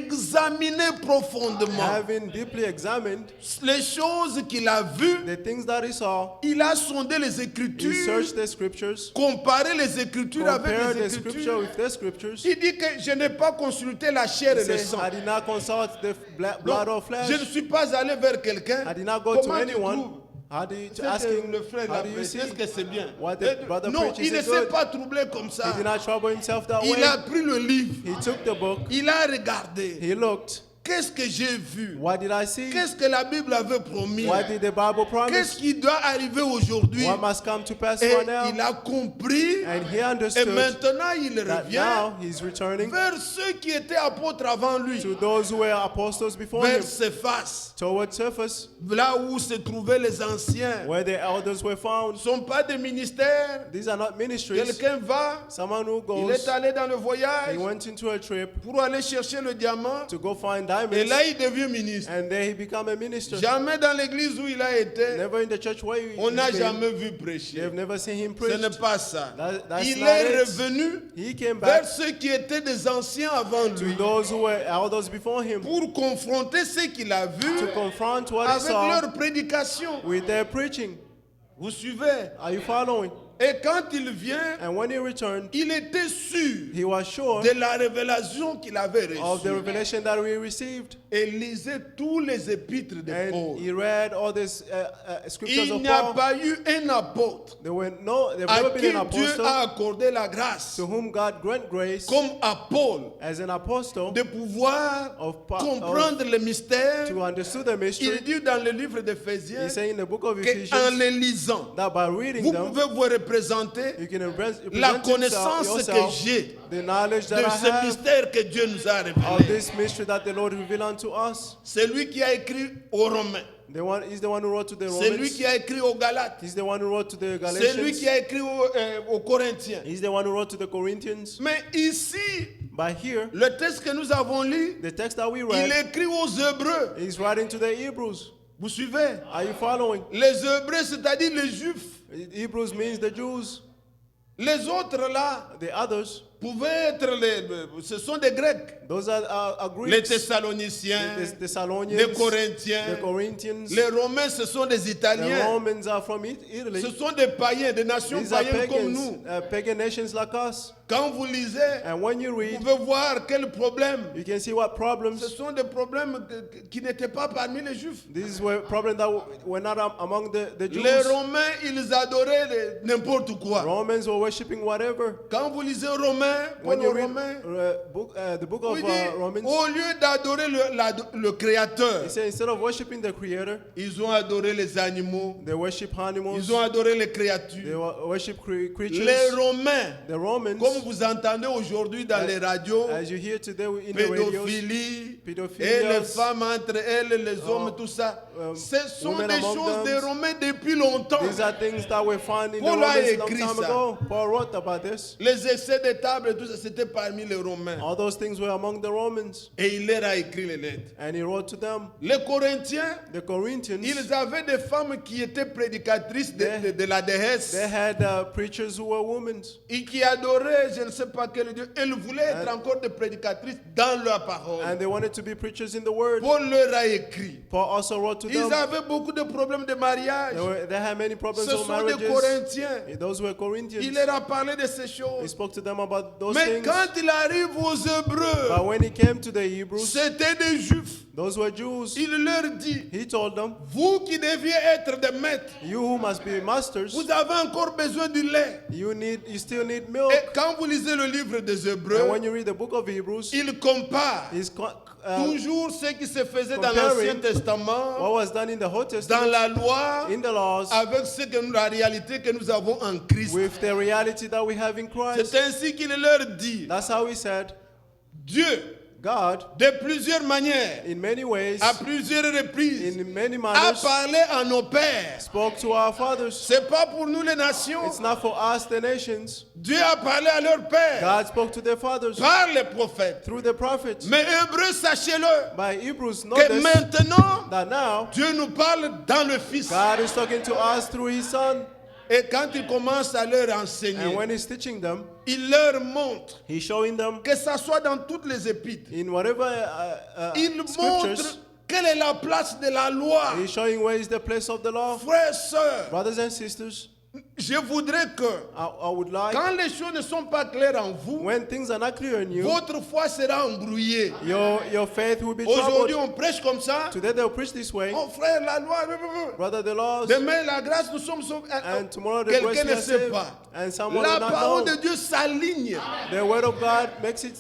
examiné profondément
having deeply examined
les choses qu'il a vues.
the things that he saw.
Il a sondé les
He
Écritures,
searched the scriptures,
comparé les Écritures avec
compared
les
the scripture
Écritures.
with the scriptures.
Il dit que je n'ai pas consulté la chair
He
et le
said,
sang.
I did not consult the blood or
Donc, je ne
flesh.
suis pas allé vers quelqu'un.
I did not go to
Comment tu
anyone.
trouves?
How do you, to
C'est
ask
que
him,
le frère
how
l'a
do you
prêché.
see?
Est-ce que c'est bien?
What the brother
Non,
preaches
il ne
is
s'est
good.
pas troublé comme
He
ça.
did not trouble himself that
Il
way.
a pris le livre.
He took the book,
Il a regardé.
he looked.
Qu'est-ce que j'ai vu?
What did I see?
Qu'est-ce que la Bible avait promis?
What did the Bible
Qu'est-ce
promise?
qui doit arriver aujourd'hui?
What must come to pass
Et
for now?
il a compris.
And he
Et
understood
maintenant, il
that
revient
now he's returning
vers ceux qui étaient apôtres avant lui.
to those who were apostles before
Vers
him,
Céphas,
towards Cephas,
là où se trouvaient les anciens.
where the elders were found.
Ce ne sont pas des ministères.
These are not ministries.
Quelqu'un va,
Someone who
il
goes,
est allé dans le voyage
he went into a trip
pour aller chercher le diamant.
to go find
Et
diamonds,
là, il devient ministre.
and there he became a minister.
Jamais dans l'église où il a été,
Never in the church where
on n'a
he's been,
jamais vu prêcher.
they've never seen him
Ce n'est
preach.
pas ça.
That's
Il
not
est
it.
revenu
He came
vers
back
ceux qui étaient des anciens avant
to
lui
those who were elders before him
pour confronter ce qu'il a vu
to confront what he
avec
saw
leur prédication.
with their preaching.
Vous suivez?
Are you following?
Et quand il vient,
And when he returned,
il était sûr
he was sure
de la révélation qu'il avait
of the
reçue.
revelation that we received.
Et lisait tous les épîtres de
And
Paul.
he read all these scriptures
Il
of
n'y a
Paul.
pas eu un apôtre
There've
à
never
qui
been an
Dieu
apostle
a accordé la grâce,
to whom God grant grace
comme à Paul,
as an apostle
de pouvoir comprendre le mystère.
to understand the
Il
mystery.
dit dans le livre d'Éphésiens
He said in the book of
qu'en
Ephesians
les lisant,
that by reading
vous
them,
pouvez vous représenter
you can represent
la connaissance que
yourself,
j'ai
the knowledge
de
that I
ce
have
mystère que Dieu nous a
of
révélé.
this mystery that the Lord revealed unto us.
C'est lui qui a écrit aux Romains
He's the one who wrote to the
C'est lui
Romans.
qui a écrit aux Galates.
He's the one who wrote to the
C'est lui
Galatians.
qui a écrit aux Corinthiens.
He's the one who wrote to the Corinthians.
Mais ici,
But here,
le texte que nous avons lu,
the text that we
il
read,
écrit aux Hébreux.
he's writing to the Hebrews.
Vous suivez?
Are you following?
Les Hébreux, c'est-à-dire les Juifs.
Hebrews means the Jews.
Les autres là
The others,
pouvaient être ce sont des Grecs.
those are
Les
Greeks.
Thessaloniciens,
The Thessalonians,
les Corinthiens,
the Corinthians,
les Romains, ce sont des
the
Italiens.
Romans are from Italy.
Ce sont des païens, des nations
These are
païennes comme
pagans,
nous.
pagan nations like us.
Quand vous lisez,
And when you
vous
read,
pouvez voir quels problèmes.
you can see what
Ce
problems.
sont des problèmes qui n'étaient pas parmi les Juifs.
These were problems that were not among the Jews.
Les Romains, ils adoraient n'importe quoi.
Romans were worshipping whatever.
Quand vous lisez Romains,
When
Paul
you
aux
read
Romains,
the book
où
of
il dit,
Romans,
au lieu d'adorer le Créateur,
he said instead of worshipping the Creator,
ils ont adoré les animaux,
they worship animals.
ils ont adoré les
They
créatures.
worship creatures.
Les Romains,
The Romans,
comme vous entendez aujourd'hui dans les radios,
as you hear today in the radios,
pédophilie,
pedophilia,
et les femmes entre elles, les hommes, tout ça, ce sont
women
des
among
choses des
them.
Romains depuis longtemps.
These are things that were found in the
Paul a
Romans long
écrit
time
ça.
ago. Paul wrote about this.
Les excès de table, tout ça, c'était parmi les Romains.
All those things were among the Romans.
Et il leur a écrit les lettres.
And he wrote to them.
Les Corinthiens,
The Corinthians,
ils avaient des femmes qui étaient prédicatrices de la déesse
they had preachers who were women.
et qui adoraient, je ne sais pas quel Dieu. Elles voulaient être encore des prédicatrices dans leur parole.
And they wanted to be preachers in the word.
Paul leur a écrit.
Paul also wrote to
Ils
them.
avaient beaucoup de problèmes de mariage.
They had many problems
Ce
of
sont des
marriages.
Corinthiens.
Those were
Il
Corinthians.
leur a parlé de ces
He
choses.
spoke to them about those
Mais
things.
quand il arrive aux Hébreux,
But when he came to the Hebrews,
c'était des Juifs.
those were Jews.
Il leur dit,
He told them,
vous qui deviez être des maîtres,
you who must be masters,
vous avez encore besoin du lait.
you still need milk.
Et quand vous lisez le livre des Hébreux,
And when you read the book of Hebrews,
il compare
he's
toujours ce qui se faisait dans
comparing
l'Ancien Testament,
what was done in the Old
dans
Testament,
la loi,
in the laws,
avec la réalité que nous avons en Christ.
with the reality that we have in Christ.
C'est ainsi qu'il leur dit,
That's how he said,
Dieu,
God,
de plusieurs manières,
in many ways,
à plusieurs reprises,
in many
a
manners,
parlé à nos pères.
spoke to our fathers.
C'est pas pour nous les nations.
It's not for us, the nations.
Dieu a parlé à leurs pères
God spoke to their fathers
par les prophètes.
through the prophets.
Mais Hébreux, sachez-le,
By Hebrews, know
que
this,
maintenant,
that now
Dieu nous parle dans le Fils.
God is talking to us through his Son.
Et quand il commence à leur
And
enseigner,
when he's teaching them,
il leur montre,
he's showing them
que ça soit dans toutes les épîtres,
in whatever
il
scriptures,
montre quelle est la place de la loi.
he's showing where is the place of the law.
Frères, sœurs,
Brothers and sisters,
je voudrais que
I would like,
quand les choses ne sont pas claires en vous,
when things are not clear in you,
votre foi sera embrouillée.
your faith will be
Aujourd'hui,
troubled.
on prêche comme ça.
Today they'll preach this way.
Oh frère, la loi.
Brother, the laws,
Demain, la grâce, nous sommes sauvés.
and tomorrow the grace
Quelqu'un
we
ne
are
sait
saved.
pas.
And someone
La
will not
parole
know.
de Dieu s'aligne.
The word of God makes it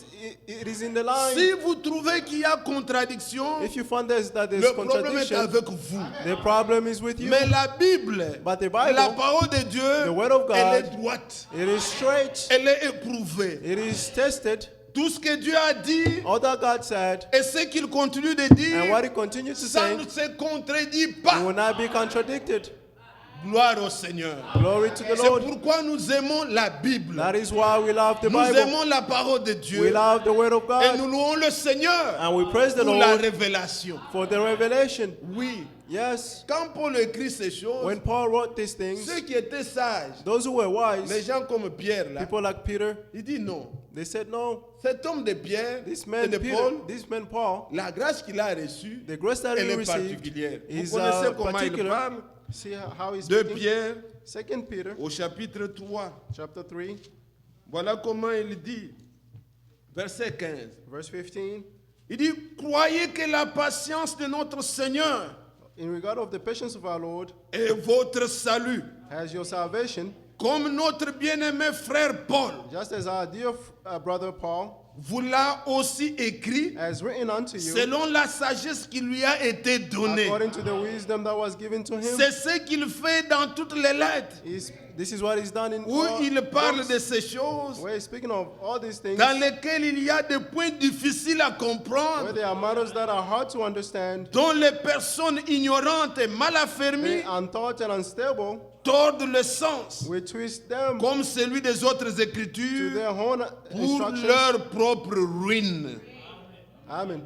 is in the line.
Si vous trouvez qu'il y a contradiction,
If you find that there's
le problème est
contradiction,
avec vous.
the problem is with you.
Mais la Bible,
But the Bible,
la parole de Dieu,
the word of God,
elle est droite.
it is straight.
Elle est éprouvée.
It is tested.
Tout ce que Dieu a dit
All that God said,
et ce qu'il continue de
and
dire,
what He continues to
ça
say,
ne se contredit
it
pas.
will not be contradicted.
Gloire au Seigneur.
Glory to the
C'est
Lord.
pourquoi nous aimons la Bible.
That is why we love the
Nous
Bible.
aimons la parole de
We
Dieu.
love the word of
Et
God,
nous louons le Seigneur
and we praise the
pour la
Lord
révélation.
for the revelation.
Oui.
Yes.
Quand Paul écrit ces choses,
When Paul wrote these things,
ceux qui étaient sages,
those who were
les
wise,
gens comme Pierre, là,
people like Peter,
il dit non.
they said no.
Cet homme de Pierre
This
et
man
de
Peter,
Paul,
this man Paul,
la grâce qu'il a reçue,
the grace that
elle
he
est
received
particulière.
is
Vous connaissez comment il
particular.
parle
See how he's
de
speaking?
Pierre
2 Peter
au chapitre 3.
chapter 3,
Voilà comment il dit, verset 15.
verse 15.
Il dit, croyez que la patience de notre Seigneur
In regard of the patience of our Lord
est votre salut.
has your salvation.
comme notre bien-aimé frère Paul
Just as our dear brother Paul
vous l'a aussi écrit
has written unto you,
selon la sagesse qui lui a été donnée.
according to the wisdom that was given to him.
C'est ce qu'il fait dans toutes les lettres
This is what is done in
où
all
il parle
books,
de ces choses
where he's speaking of all these things,
dans lesquelles il y a des points difficiles à
where
comprendre,
there are matters that are hard to understand,
dont les personnes ignorantes et mal affermies
they untaught and unstable,
tordent le sens,
we twist them
comme celui des autres
to
écritures,
their own
pour
instructions.
leur propre ruine.
Amen.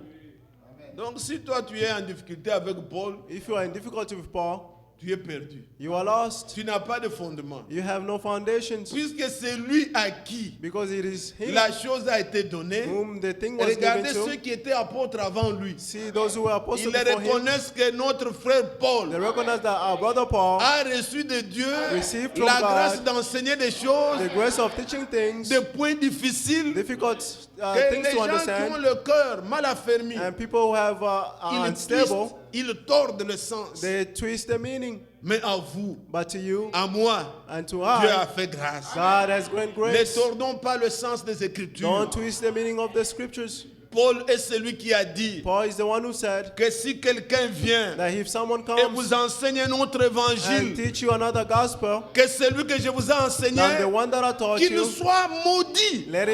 Donc si toi tu es en difficulté avec Paul,
If you are in difficulty with Paul,
tu es perdu.
you are lost.
Tu n'as pas de fondement.
You have no foundations,
Puisque c'est lui à qui
because it is him
la chose a été donnée.
whom the thing was given
Regardez ceux
to.
qui étaient apôtres avant lui.
See those who were apostles
Ils
before him.
reconnaissent que notre frère Paul
They recognize that our brother Paul,
a reçu de Dieu
Received from
la
God
grâce d'enseigner des choses,
the grace of teaching things,
des points difficiles,
difficult
que
things
les
to
gens qui ont
understand,
le cœur mal affermi,
and people who have are unstable,
ils tordent le sens.
they twist the meaning.
Mais à vous,
But to you
à moi,
and to
Dieu a
us,
fait grâce.
God has great
Ne
grace.
tordons pas le sens des Écritures.
Don't twist the meaning of the scriptures.
Paul est celui qui a dit
Paul is the one who said
que si quelqu'un vient
that if someone
et
comes
vous enseigne un autre
and
évangile,
teach you another gospel
que celui que je vous ai enseigné,
than the one that I taught
qu'il
you,
soit maudit.
let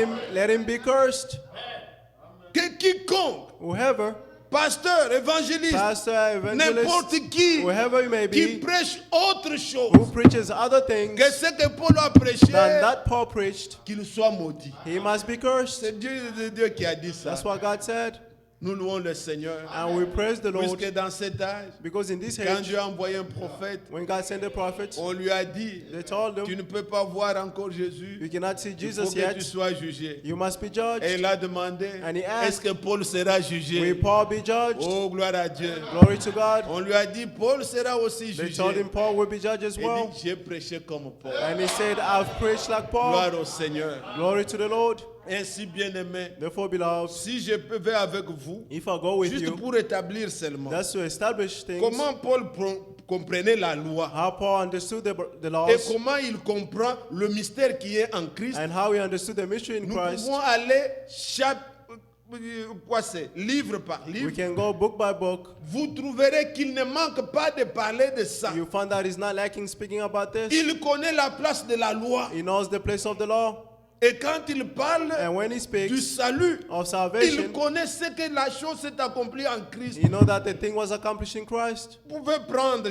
him be cursed.
Que quiconque,
Whoever,
pasteur, évangéliste,
pastor, evangelist,
n'importe qui,
whoever you may
qui
be,
prêche autre chose
who preaches other things
que ce que Paul a prêché,
than that Paul preached,
qu'il soit maudit.
he must be cursed.
C'est Dieu qui a dit ça.
That's what God said.
Nous louons le Seigneur.
And we praise the Lord,
Puisque dans cet âge,
because in this
quand
age,
Dieu a envoyé un prophète,
when God sent the prophets,
on lui a dit,
they told
tu
him,
ne peux pas voir encore Jésus,
you cannot see
il faut
Jesus
que tu
yet,
sois jugé.
you must be
Et
judged.
il a demandé,
And he asked,
est-ce que Paul sera
Will
jugé?
Paul be judged?
Oh, gloire à Dieu.
Glory to God.
On lui a dit, Paul sera aussi
They
jugé.
told him Paul will be judged as
Il
well.
dit, j'ai prêché comme Paul.
And he said, I've preached like Paul.
Gloire au Seigneur.
Glory to the Lord.
Ainsi, bien-aimé,
Therefore, beloved,
si je peux vais avec vous,
if I go with
juste
you,
pour établir seulement,
that's to establish things.
comment Paul comprenait la loi
How Paul understood the
et
laws
comment il comprend le mystère qui est en Christ.
and how he understood the mystery in
Nous
Christ.
pouvons aller livre par
We
livre.
can go book by book.
Vous trouverez qu'il ne manque pas de parler de ça.
You find that he's not lacking speaking about this.
Il connaît la place de la loi.
He knows the place of the law.
Et quand il parle
And when he
du
speaks
salut,
of
il
salvation,
connaît ce que la chose s'est accomplie en Christ.
he knows that the thing was accomplished in Christ.
Vous pouvez prendre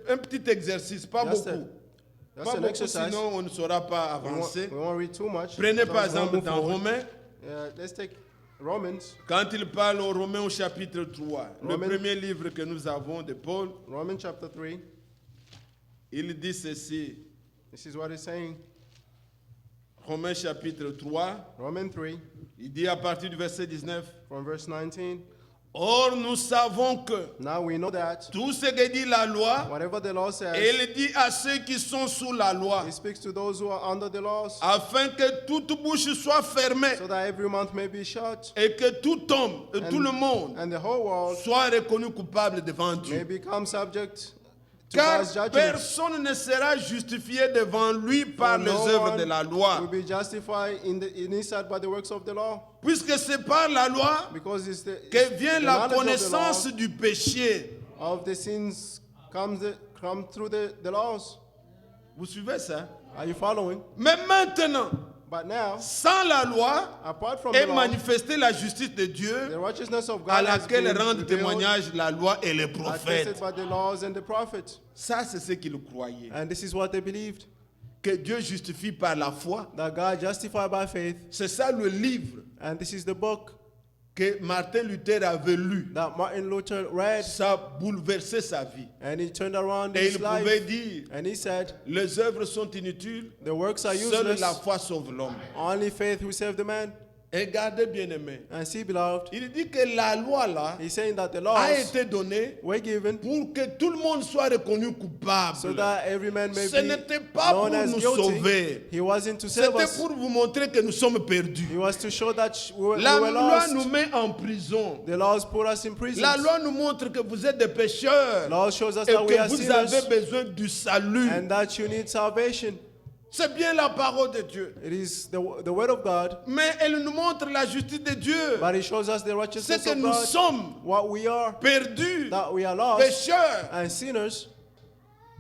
un petit exercice, pas
That's
beaucoup.
That's
Pas
an
beaucoup,
exercise.
sinon on ne saura pas
We won't,
avancer.
we won't read too much.
Prenez par
Otherwise, we'll
exemple
move
dans
forward.
Romains,
Let's take Romans.
quand il parle aux Romains au chapitre 3, le
Romains.
premier livre que nous avons de Paul,
Romans chapter 3.
il dit ceci.
This is what he's saying.
Romains chapitre 3,
Romans 3,
il dit à partir du verset 19,
from verse 19.
or nous savons que
Now we know that
tout ce que dit la loi,
whatever the law says,
il dit à ceux qui sont sous la loi,
he speaks to those who are under the laws,
afin que toute bouche soit fermée
so that every mouth may be shut,
et que tout homme et tout le monde
and the whole world
soit reconnu coupable devant
may
Dieu.
become subject to
Car
God's judgment.
personne ne sera justifié devant lui par
For
les
no
œuvres
one
de la
will
loi.
be justified in his sight by the works of the law,
Puisque c'est par la loi
because it's the,
que vient
the
la
knowledge
connaissance du péché.
of the sins come through the laws.
Vous suivez ça?
Are you following?
Mais maintenant,
But now,
sans la loi,
apart from
est
the law,
manifestée la justice de
the
Dieu
righteousness of
à
God has
laquelle
been
rendent
revealed,
témoignage la loi et les
attested
prophètes.
by the laws and the prophets.
Ça, c'est ce qu'ils croyaient.
And this is what they believed,
Que Dieu justifie par la foi.
that God justified by faith.
C'est ça le livre
And this is the book
que Martin Luther avait lu.
that Martin Luther read,
Ça a bouleversé sa vie.
and he turned around
Et
his
il
life,
pouvait dire,
and he said,
les œuvres sont inutiles,
the works are
seule
useless,
la foi sauve l'homme.
only faith will save the man.
Et gardez bien aimé.
And see, beloved,
Il dit que la loi là
he's saying that the
a
laws
été donnée
were given
pour que tout le monde soit reconnu coupable.
so that every man may
Ce
be
n'était pas pour
known as
nous
guilty.
sauver.
He wasn't to save
C'était
us.
pour vous montrer que nous sommes perdus.
He was to show that we were
La loi
lost.
nous met en prison.
The laws put us in prison.
La loi nous montre que vous êtes des pécheurs
Law shows us
et
that we
que
are
vous
sinners
avez besoin du salut.
and that you need salvation.
C'est bien la parole de Dieu.
It is the word of God,
Mais elle nous montre la justice de Dieu.
but it shows us the
C'est
righteousness
que
of
nous
God,
sommes
what we are,
perdus,
that we are lost
pécheurs.
and sinners.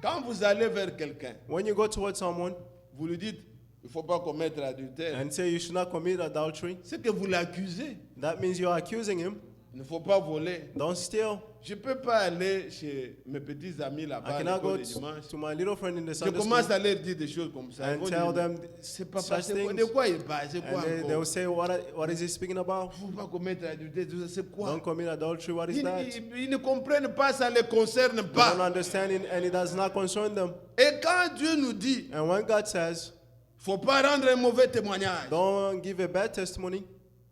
Quand vous allez vers quelqu'un,
When you go towards someone
vous lui dites, il ne faut pas commettre adultère.
and say you should not commit adultery,
C'est que vous l'accusez.
that means you are accusing him.
Il ne faut pas voler.
Don't steal.
Je ne peux pas aller chez mes petits amis là-bas
I
à
cannot go
l'école du dimanche.
to my little friend in the
Je
Sunday
commence
school
à leur dire des choses comme ça. Ils
and
vont
tell
dire,
them
c'est pas
such
passé.
things.
De quoi il parle? C'est quoi
And they will
encore?
say, what is he speaking about?
Il ne faut pas commettre adultère. C'est quoi?
Don't commit adultery. What is
Ils,
that?
ils ne comprennent pas, ça ne les concerne
They don't
pas.
understand it and it does not concern them.
Et quand Dieu nous dit,
And when God says,
il ne faut pas rendre un mauvais témoignage,
don't give a bad testimony,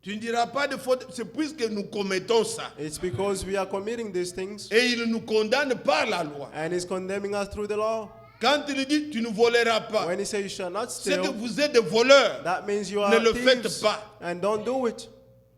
tu ne diras pas de faute. C'est puisque nous commettons ça.
it's because we are committing these things
Et il nous condamne par la loi.
and he's condemning us through the law.
Quand il dit, tu ne voleras pas,
When he says you shall not
c'est que
steal,
vous êtes des voleurs.
that means you are
Ne le faites
thieves
pas.
and don't do it.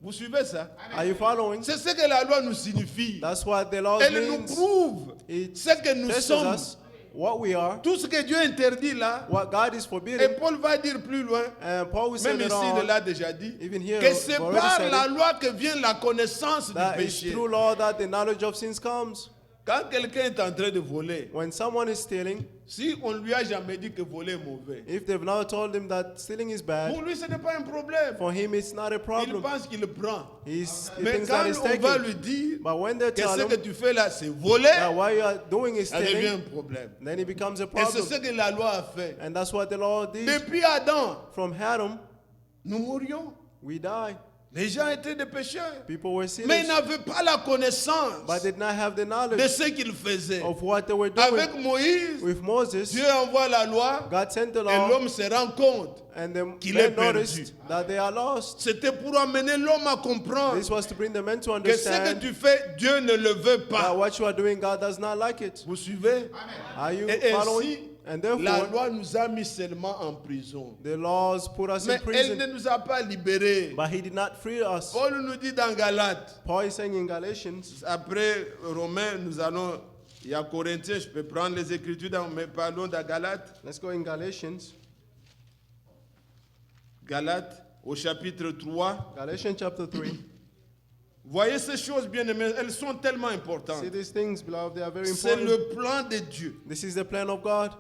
Vous suivez ça?
Are you following?
C'est ce que la loi nous signifie.
That's what the law
Elle nous
means.
prouve
It
ce que nous
tests
sommes.
us what we are,
Tout ce que Dieu interdit là,
what God is
et
forbidding.
Paul va dire plus loin,
And Paul will say
même
later
ici il
on
l'a déjà dit,
even here,
que c'est
we already
par
said
la
it,
loi que vient la connaissance du
that is
péché.
through law that the knowledge of sins comes.
Quand quelqu'un est en train de voler,
When someone is stealing,
si on lui a jamais dit que voler est mauvais,
if they've now told him that stealing is bad,
pour lui ce n'est pas un problème.
for him it's not a
Il
problem.
pense qu'il prend.
He
Mais
thinks
quand
that he's
on va
taking.
lui dire
But when they
que
tell
ce que
him
tu fais là c'est voler,
that what you are doing is
ça devient
stealing,
un problème.
then it becomes a
Et c'est
problem.
ce que la loi a fait.
And that's what the law did.
Depuis Adam,
From Adam,
nous mourions.
we die.
Les gens étaient des pécheurs.
People were
Mais ils
sinners,
n'avaient pas la connaissance
but did not have the
de
knowledge
ce qu'ils faisaient.
of what they were
Avec
doing.
Moïse,
With Moses,
Dieu envoie la loi
God sent the
et
law,
l'homme se rend compte.
and the
qu'il est
men
perdu.
noticed that they are lost.
C'était pour amener l'homme à comprendre
This was to bring the men to
que ce que
understand
tu fais, Dieu ne le veut
that
pas.
what you are doing, God does not like it.
Vous suivez?
Are you
Et
following?
ainsi,
And
la
therefore,
loi nous a mis seulement en prison.
the laws put us in
Mais elle ne
prison,
nous a pas libérés.
but he did not free us.
Paul nous dit dans Galates,
Paul is saying in Galatians,
après Romains, nous allons, il y a Corinthiens, je peux prendre les Écritures, mais parlons de Galates.
let's go in Galatians,
Galates, au chapitre 3.
Galatians chapter 3.
Voyez ces choses, bien aimées, elles sont tellement
See
importantes.
these things, beloved, they are very
C'est
important.
le plan de Dieu.
This is the plan of God.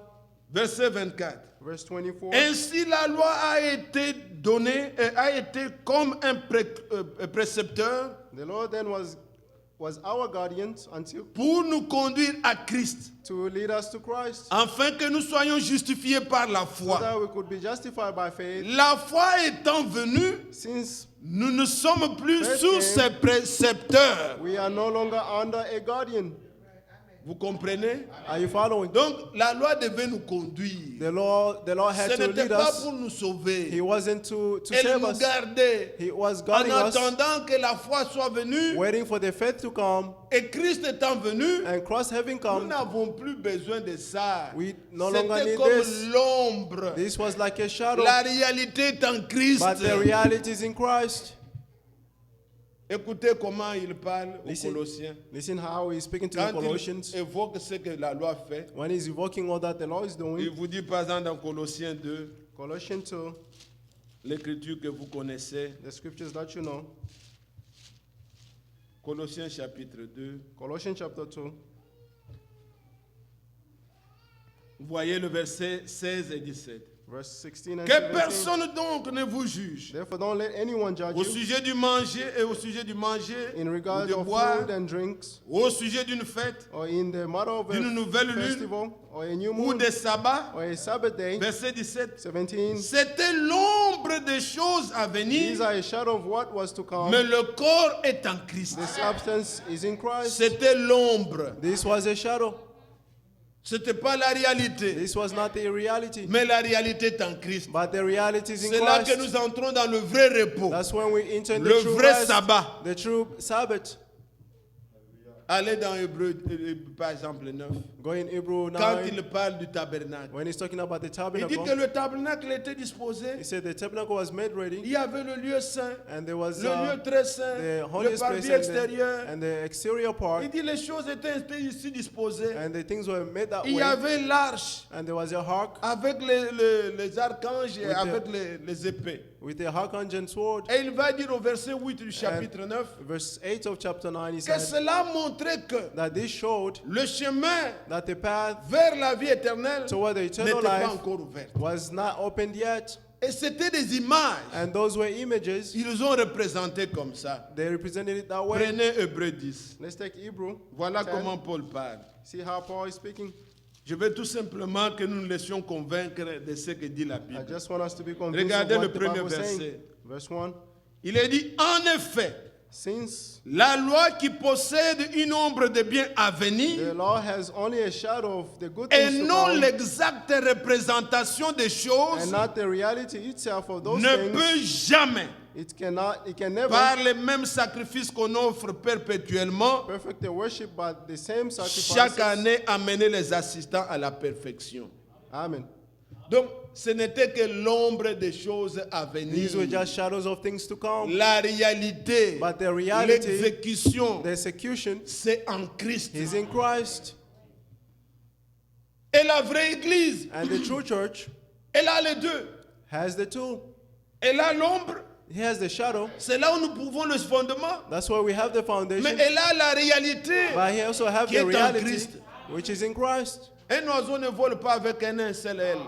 Verset 24.
Verse 24.
Ainsi la loi a été donnée, a été comme un précepteur
The Lord then was our guardian until
pour nous conduire à Christ,
to lead us to Christ,
afin que nous soyons justifiés par la
so
foi.
that we could be justified by faith.
La foi étant venue,
Since
nous ne sommes plus
Faith
sous
came.
ses précepteurs.
we are no longer under a guardian.
Vous comprenez?
Are you following?
Donc la loi devait nous conduire.
The Lord had
Ce
to
n'était
lead
pas
us.
pour nous sauver.
He wasn't to
Elle
save
nous
us.
gardait
He was
en
guarding us,
attendant que la foi soit venue.
waiting for the faith to come.
Et Christ étant venu,
And Christ having
nous
come,
n'avons plus besoin de ça.
we no longer
C'était
need
comme
this.
l'ombre.
This was like a shadow,
La réalité est en Christ.
but the reality is in Christ.
Écoutez comment il parle aux
Listen.
Colossiens.
Listen how he's speaking to the
Quand
Colossians.
il évoque ce que la loi fait,
When he's evoking all that the law is
il
doing,
vous dit par exemple dans Colossiens 2,
Colossians 2,
l'écriture que vous connaissez,
the scriptures that you know,
Colossiens chapitre 2,
Colossians chapter 2,
voyez le verset 16 et 17.
verse 16 and
Que
17.
personne donc ne vous juge
Therefore, don't let anyone judge
au
you
sujet du manger et au sujet du manger
in
ou
regard
de
of
boire,
food and drinks,
ou au sujet d'une fête
or in the matter of
d'une
a
nouvelle lune
festival, or a new
ou
moon,
des sabbats.
or a Sabbath day.
Verset 17.
17.
C'était l'ombre des choses à venir,
These are a shadow of what was to come.
mais le corps est en Christ.
The substance is in Christ.
C'était l'ombre.
This was a shadow.
C'était pas la réalité.
This was not a reality.
Mais la réalité est en Christ.
But the reality is in
C'est là que
Christ.
nous entrons dans le vrai repos.
That's when we enter
Le
the true
vrai
rest,
sabbat.
the true Sabbath.
Allez dans Hébreu, par exemple, 9.
Go in Hebrew
Quand
9.
il parle du tabernacle,
When he's talking about the
il dit
tabernacle,
que le tabernacle était disposé.
he said the tabernacle was made
Il
ready,
y avait le lieu saint,
and there was
le lieu très saint,
the
le
holiest place
parvis extérieur.
and the exterior part,
Il dit les choses étaient ici disposées.
and the things were made that
Il y
way.
avait l'arche
And there was a ark
avec les archanges et
With
avec les épées.
with a archangel and sword.
Et il va dire au verset 8 du chapitre 9
Verse 8 of chapter 9, he
que
said
cela montrait que
that this showed
le chemin
that the path
vers la vie éternelle
toward the
n'était
eternal
pas
life
encore ouvert.
was not opened yet.
Et c'était des images.
And those were images.
Ils ont représenté comme ça.
They represented it that way.
Prenez Hébreu 10.
Let's take Hebrew.
Voilà
10.
comment Paul parle.
See how Paul is speaking.
Je veux tout simplement que nous nous laissions convaincre de ce que dit la
I
Bible.
just want us to be convinced
Regardez
of
le
what the
premier
Bible is saying.
verset.
Verse 1.
Il est dit, en effet,
Since
la loi qui possède une ombre de bien à venir
the law has only a shadow of the good
et
things to
non
come,
l'exacte représentation des choses
and not the reality itself of those
ne
things,
peut jamais,
it can never
par les mêmes sacrifices qu'on offre perpétuellement,
perfect the worship, but the same sacrifices.
chaque année amener les assistants à la perfection.
Amen.
Donc, ce n'était que l'ombre des choses à
These were
venir.
just shadows of things to come.
La réalité,
But the reality,
l'exécution,
the execution
c'est en Christ.
is in Christ.
Et la vraie Église,
And the true church
elle a les deux.
has the two.
Elle a l'ombre,
He has the shadow.
c'est là où nous pouvons le fondement.
That's where we have the
Mais
foundation.
elle a la réalité.
But he also have
Qui
the
est en
reality,
Christ.
which is in Christ.
Un oiseau ne vole pas avec un seul aile.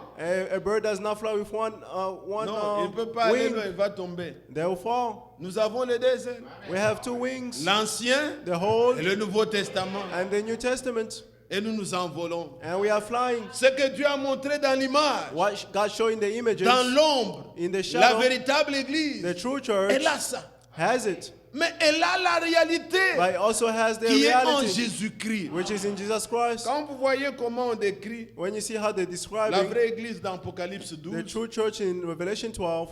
A bird does not fly with one
Non, il ne peut pas aller
wing.
là, il va tomber.
They will fall.
Nous avons les deux ailes.
We have two wings,
L'Ancien
the Old
et le Nouveau Testament.
and the New Testament.
Et nous nous envolons.
And we are flying.
Ce que Dieu a montré dans l'image,
What God showed in the images,
dans l'ombre,
in the
la
shadow,
véritable Église,
the true church
elle a ça.
has it.
Mais elle a la réalité
But it also has the
qui est en
reality,
Jésus-Christ.
which is in Jesus Christ.
Quand vous voyez comment on décrit
When you see how they describe
la
it,
vraie Église dans Apocalypse
the
12,
true church in Revelation 12,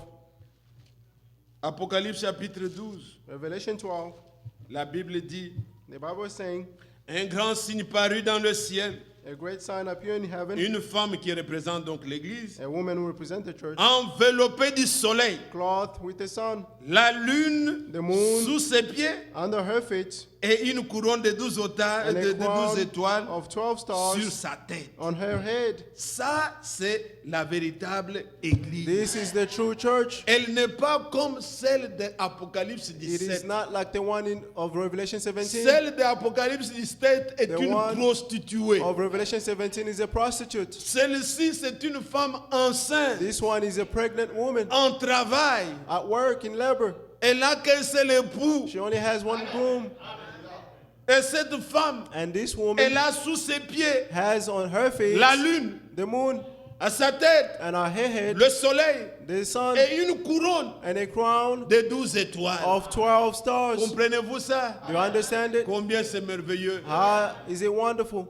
Apocalypse chapitre 12,
Revelation 12,
la Bible dit,
the Bible is saying,
un grand signe parut dans le ciel,
a great sign appeared in heaven,
une femme qui représente donc l'Église,
a woman who represents the church,
enveloppée du soleil,
clothed with the sun,
la lune
the moon
sous ses pieds
under her feet,
et une couronne de 12
and a crown
étoiles
of 12 stars
sur sa tête.
on her head.
Ça, c'est la véritable Église.
This is the true church.
Elle n'est pas comme celle de Apocalypse
It is
17.
not like the one of Revelation 17.
Celle de Apocalypse 17 est
The
une
one
prostituée.
of Revelation 17 is a prostitute.
Celle-ci, c'est une femme enceinte,
This one is a pregnant woman
en travail.
at work in labor.
Elle n'a qu'un seul époux.
She only has one groom.
Et cette femme,
And this
elle
woman
a sous ses pieds
has on her feet
la lune,
the moon,
à sa tête,
and on her head
le soleil
the sun,
et une couronne
and a crown
de 12 étoiles.
of 12 stars.
Comprenez-vous ça?
Do you understand it?
Combien c'est merveilleux.
How is it wonderful?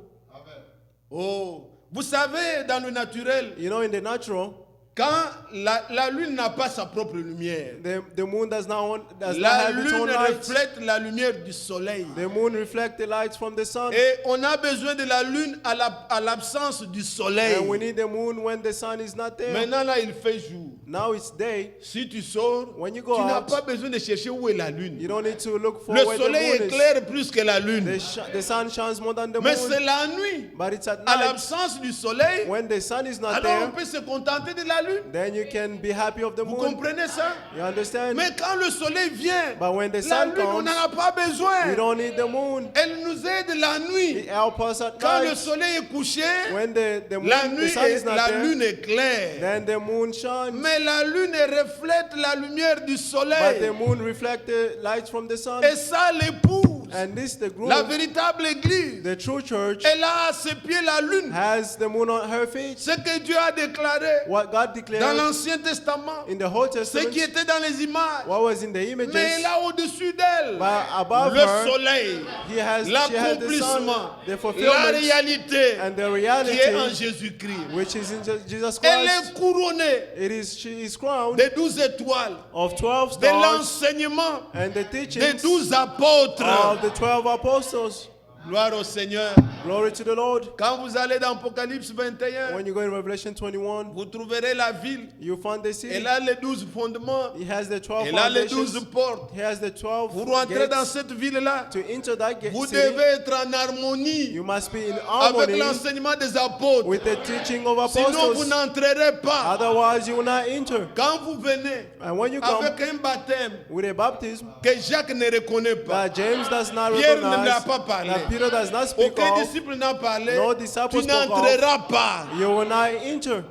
Oh, vous savez, dans le naturel,
You know, in the natural,
quand la lune n'a pas sa propre lumière,
the moon does not
la
have its own
lune
light.
reflète la lumière du soleil.
The moon reflects the light from the sun.
Et on a besoin de la lune à l'absence du soleil.
And we need the moon when the sun is not there.
Maintenant, là, il fait jour.
Now it's day.
Si tu sors,
When you go
tu n'as
out,
pas besoin de chercher où est la lune.
You don't need to look for
Le
where the
soleil
moon is.
éclaire plus que la lune.
The sun shines more than the
Mais
moon.
c'est la nuit.
But it's at
À
night.
l'absence du soleil,
When the sun is not
alors on
there,
peut se contenter de la lune.
then you can be happy of the
Vous
moon.
comprenez ça?
You understand?
Mais quand le soleil vient,
But when the
la
sun
lune, on
comes,
n'en a pas
we
besoin.
don't need the moon.
Elle nous aide la
It
nuit.
helps us at
Quand le
night.
soleil est couché,
When the
la
moon, the
nuit
sun is
est,
not
la
there,
lune est claire.
then the moon shines.
Mais la lune reflète la lumière du
But the
soleil.
moon reflects the light from the sun.
Et ça, l'épouse,
And this, the groom,
la véritable église,
the true church,
elle a à ses pieds la lune.
has the moon on her feet.
Ce que Dieu a déclaré
What God
dans
declared
l'Ancien Testament,
in the Old
ce
Testament,
qui était dans les images.
what was in the
Mais
images,
là au-dessus d'elle,
but above
le
her,
soleil,
she has the sun,
l'accomplissement,
the
la
fulfillment,
réalité
and the
qui est en
reality,
Jésus-Christ.
which is in Jesus
Elle
Christ.
est couronnée
She is crowned
des 12 étoiles,
of 12
de
stars
l'enseignement
and the
des
teachings
12 apôtres.
of the 12 apostles.
Gloire au Seigneur.
Glory to the Lord.
Quand vous allez dans Apocalypse 21,
When you go in Revelation 21,
vous trouverez la ville.
you find the city.
Elle a les 12 fondements.
He has the 12
Elle a les 12
foundations.
portes.
He has the 12
Vous rentrez dans
gates.
cette ville-là.
To enter that gate
Vous
city,
devez être en harmonie
you must be in
avec
harmony
l'enseignement des apôtres.
with the teaching of
Sinon, vous
apostles.
n'entrerez pas.
Otherwise, you will not enter.
Quand vous venez
And when you come
avec un baptême
with a baptism
que Jacques ne reconnaît pas,
that James does not
Pierre ne
recognize,
l'a pas parlé,
that Peter does not speak
aucun
of,
disciple n'a parlé,
no disciple
tu
spoke of,
n'entreras pas.
you will not enter.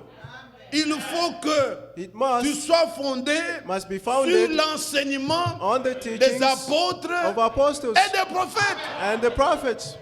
Il faut que
It
tu
must
sois fondé
be
sur
founded
l'enseignement
on the
des
teachings
apôtres
of apostles
et des prophètes.
and the prophets.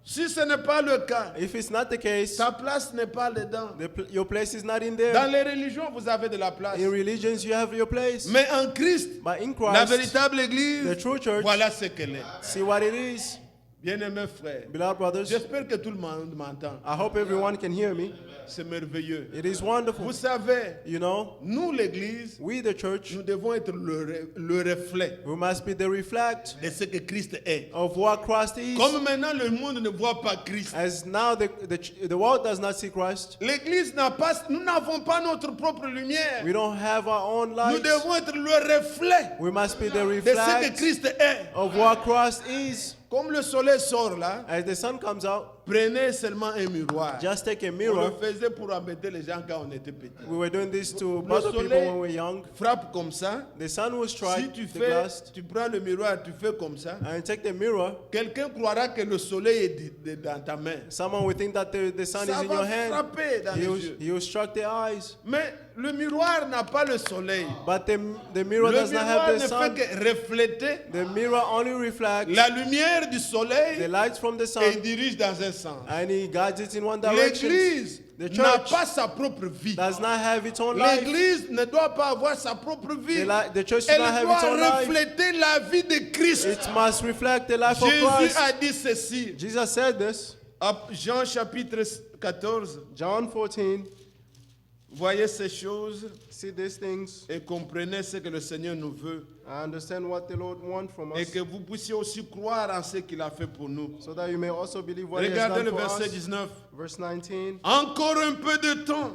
Si ce n'est pas le cas,
If it's not the case,
ta place n'est pas dedans.
your place is not in
Dans
there.
les religions, vous avez de la place.
In religions, you have your place.
Mais en Christ,
But in
la
Christ,
véritable église,
the true church,
voilà ce qu'elle est.
see what it is.
Bien-aimés frères,
Beloved brothers,
j'espère que tout le monde m'entend.
I hope everyone can hear me.
C'est merveilleux.
It is wonderful.
Vous savez,
You know,
nous l'église,
we the church,
nous devons être le reflet
we must be the reflect
de ce que Christ est.
of what Christ is.
Comme maintenant le monde ne voit pas Christ.
As now the world does not see Christ,
L'église n'a pas, nous n'avons pas notre propre lumière.
we don't have our own
Nous
light.
devons être le reflet
We must be the
de ce que
reflect
Christ est.
of what Christ is.
Comme le soleil sort là,
As the sun comes out,
prenez seulement un miroir.
just take a
On le
mirror.
faisait pour embêter les gens quand on était petit.
We were doing this to
Le
bother people
soleil
when we were young.
frappe comme ça.
The sun will
Si
strike
tu
the
fais,
glass,
tu prends le miroir, tu fais comme ça.
and take the mirror.
Quelqu'un croira que le soleil est dans ta main.
Someone will think that the sun
Ça
is in your
va
hand.
frapper dans les yeux.
He will struck the eyes.
Mais le miroir n'a pas le soleil.
But the mirror
Le
does not
miroir
have
ne
the
fait
sun.
que refléter
The mirror only reflects
la lumière du
the
soleil
light from the
et
sun,
dirige dans un sens.
and he guides it in one direction.
L'église
The
n'a
church
pas sa propre vie.
does not have its own life.
L'église ne doit pas avoir sa propre vie.
The church does
Elle
not have its own
doit
life.
refléter la vie de Christ.
It must reflect the life of
Jésus
Christ.
a dit ceci.
Jesus said this.
Jean chapitre 14.
John 14.
Voyez ces choses
See these things.
et comprenez ce que le Seigneur nous veut.
I understand what the Lord wants from
Et
us,
que vous puissiez aussi croire en ce qu'il a fait pour nous.
so that you may also believe what He has
Regardez
done
le
for
verset
us.
19.
Verse 19.
Encore un peu de temps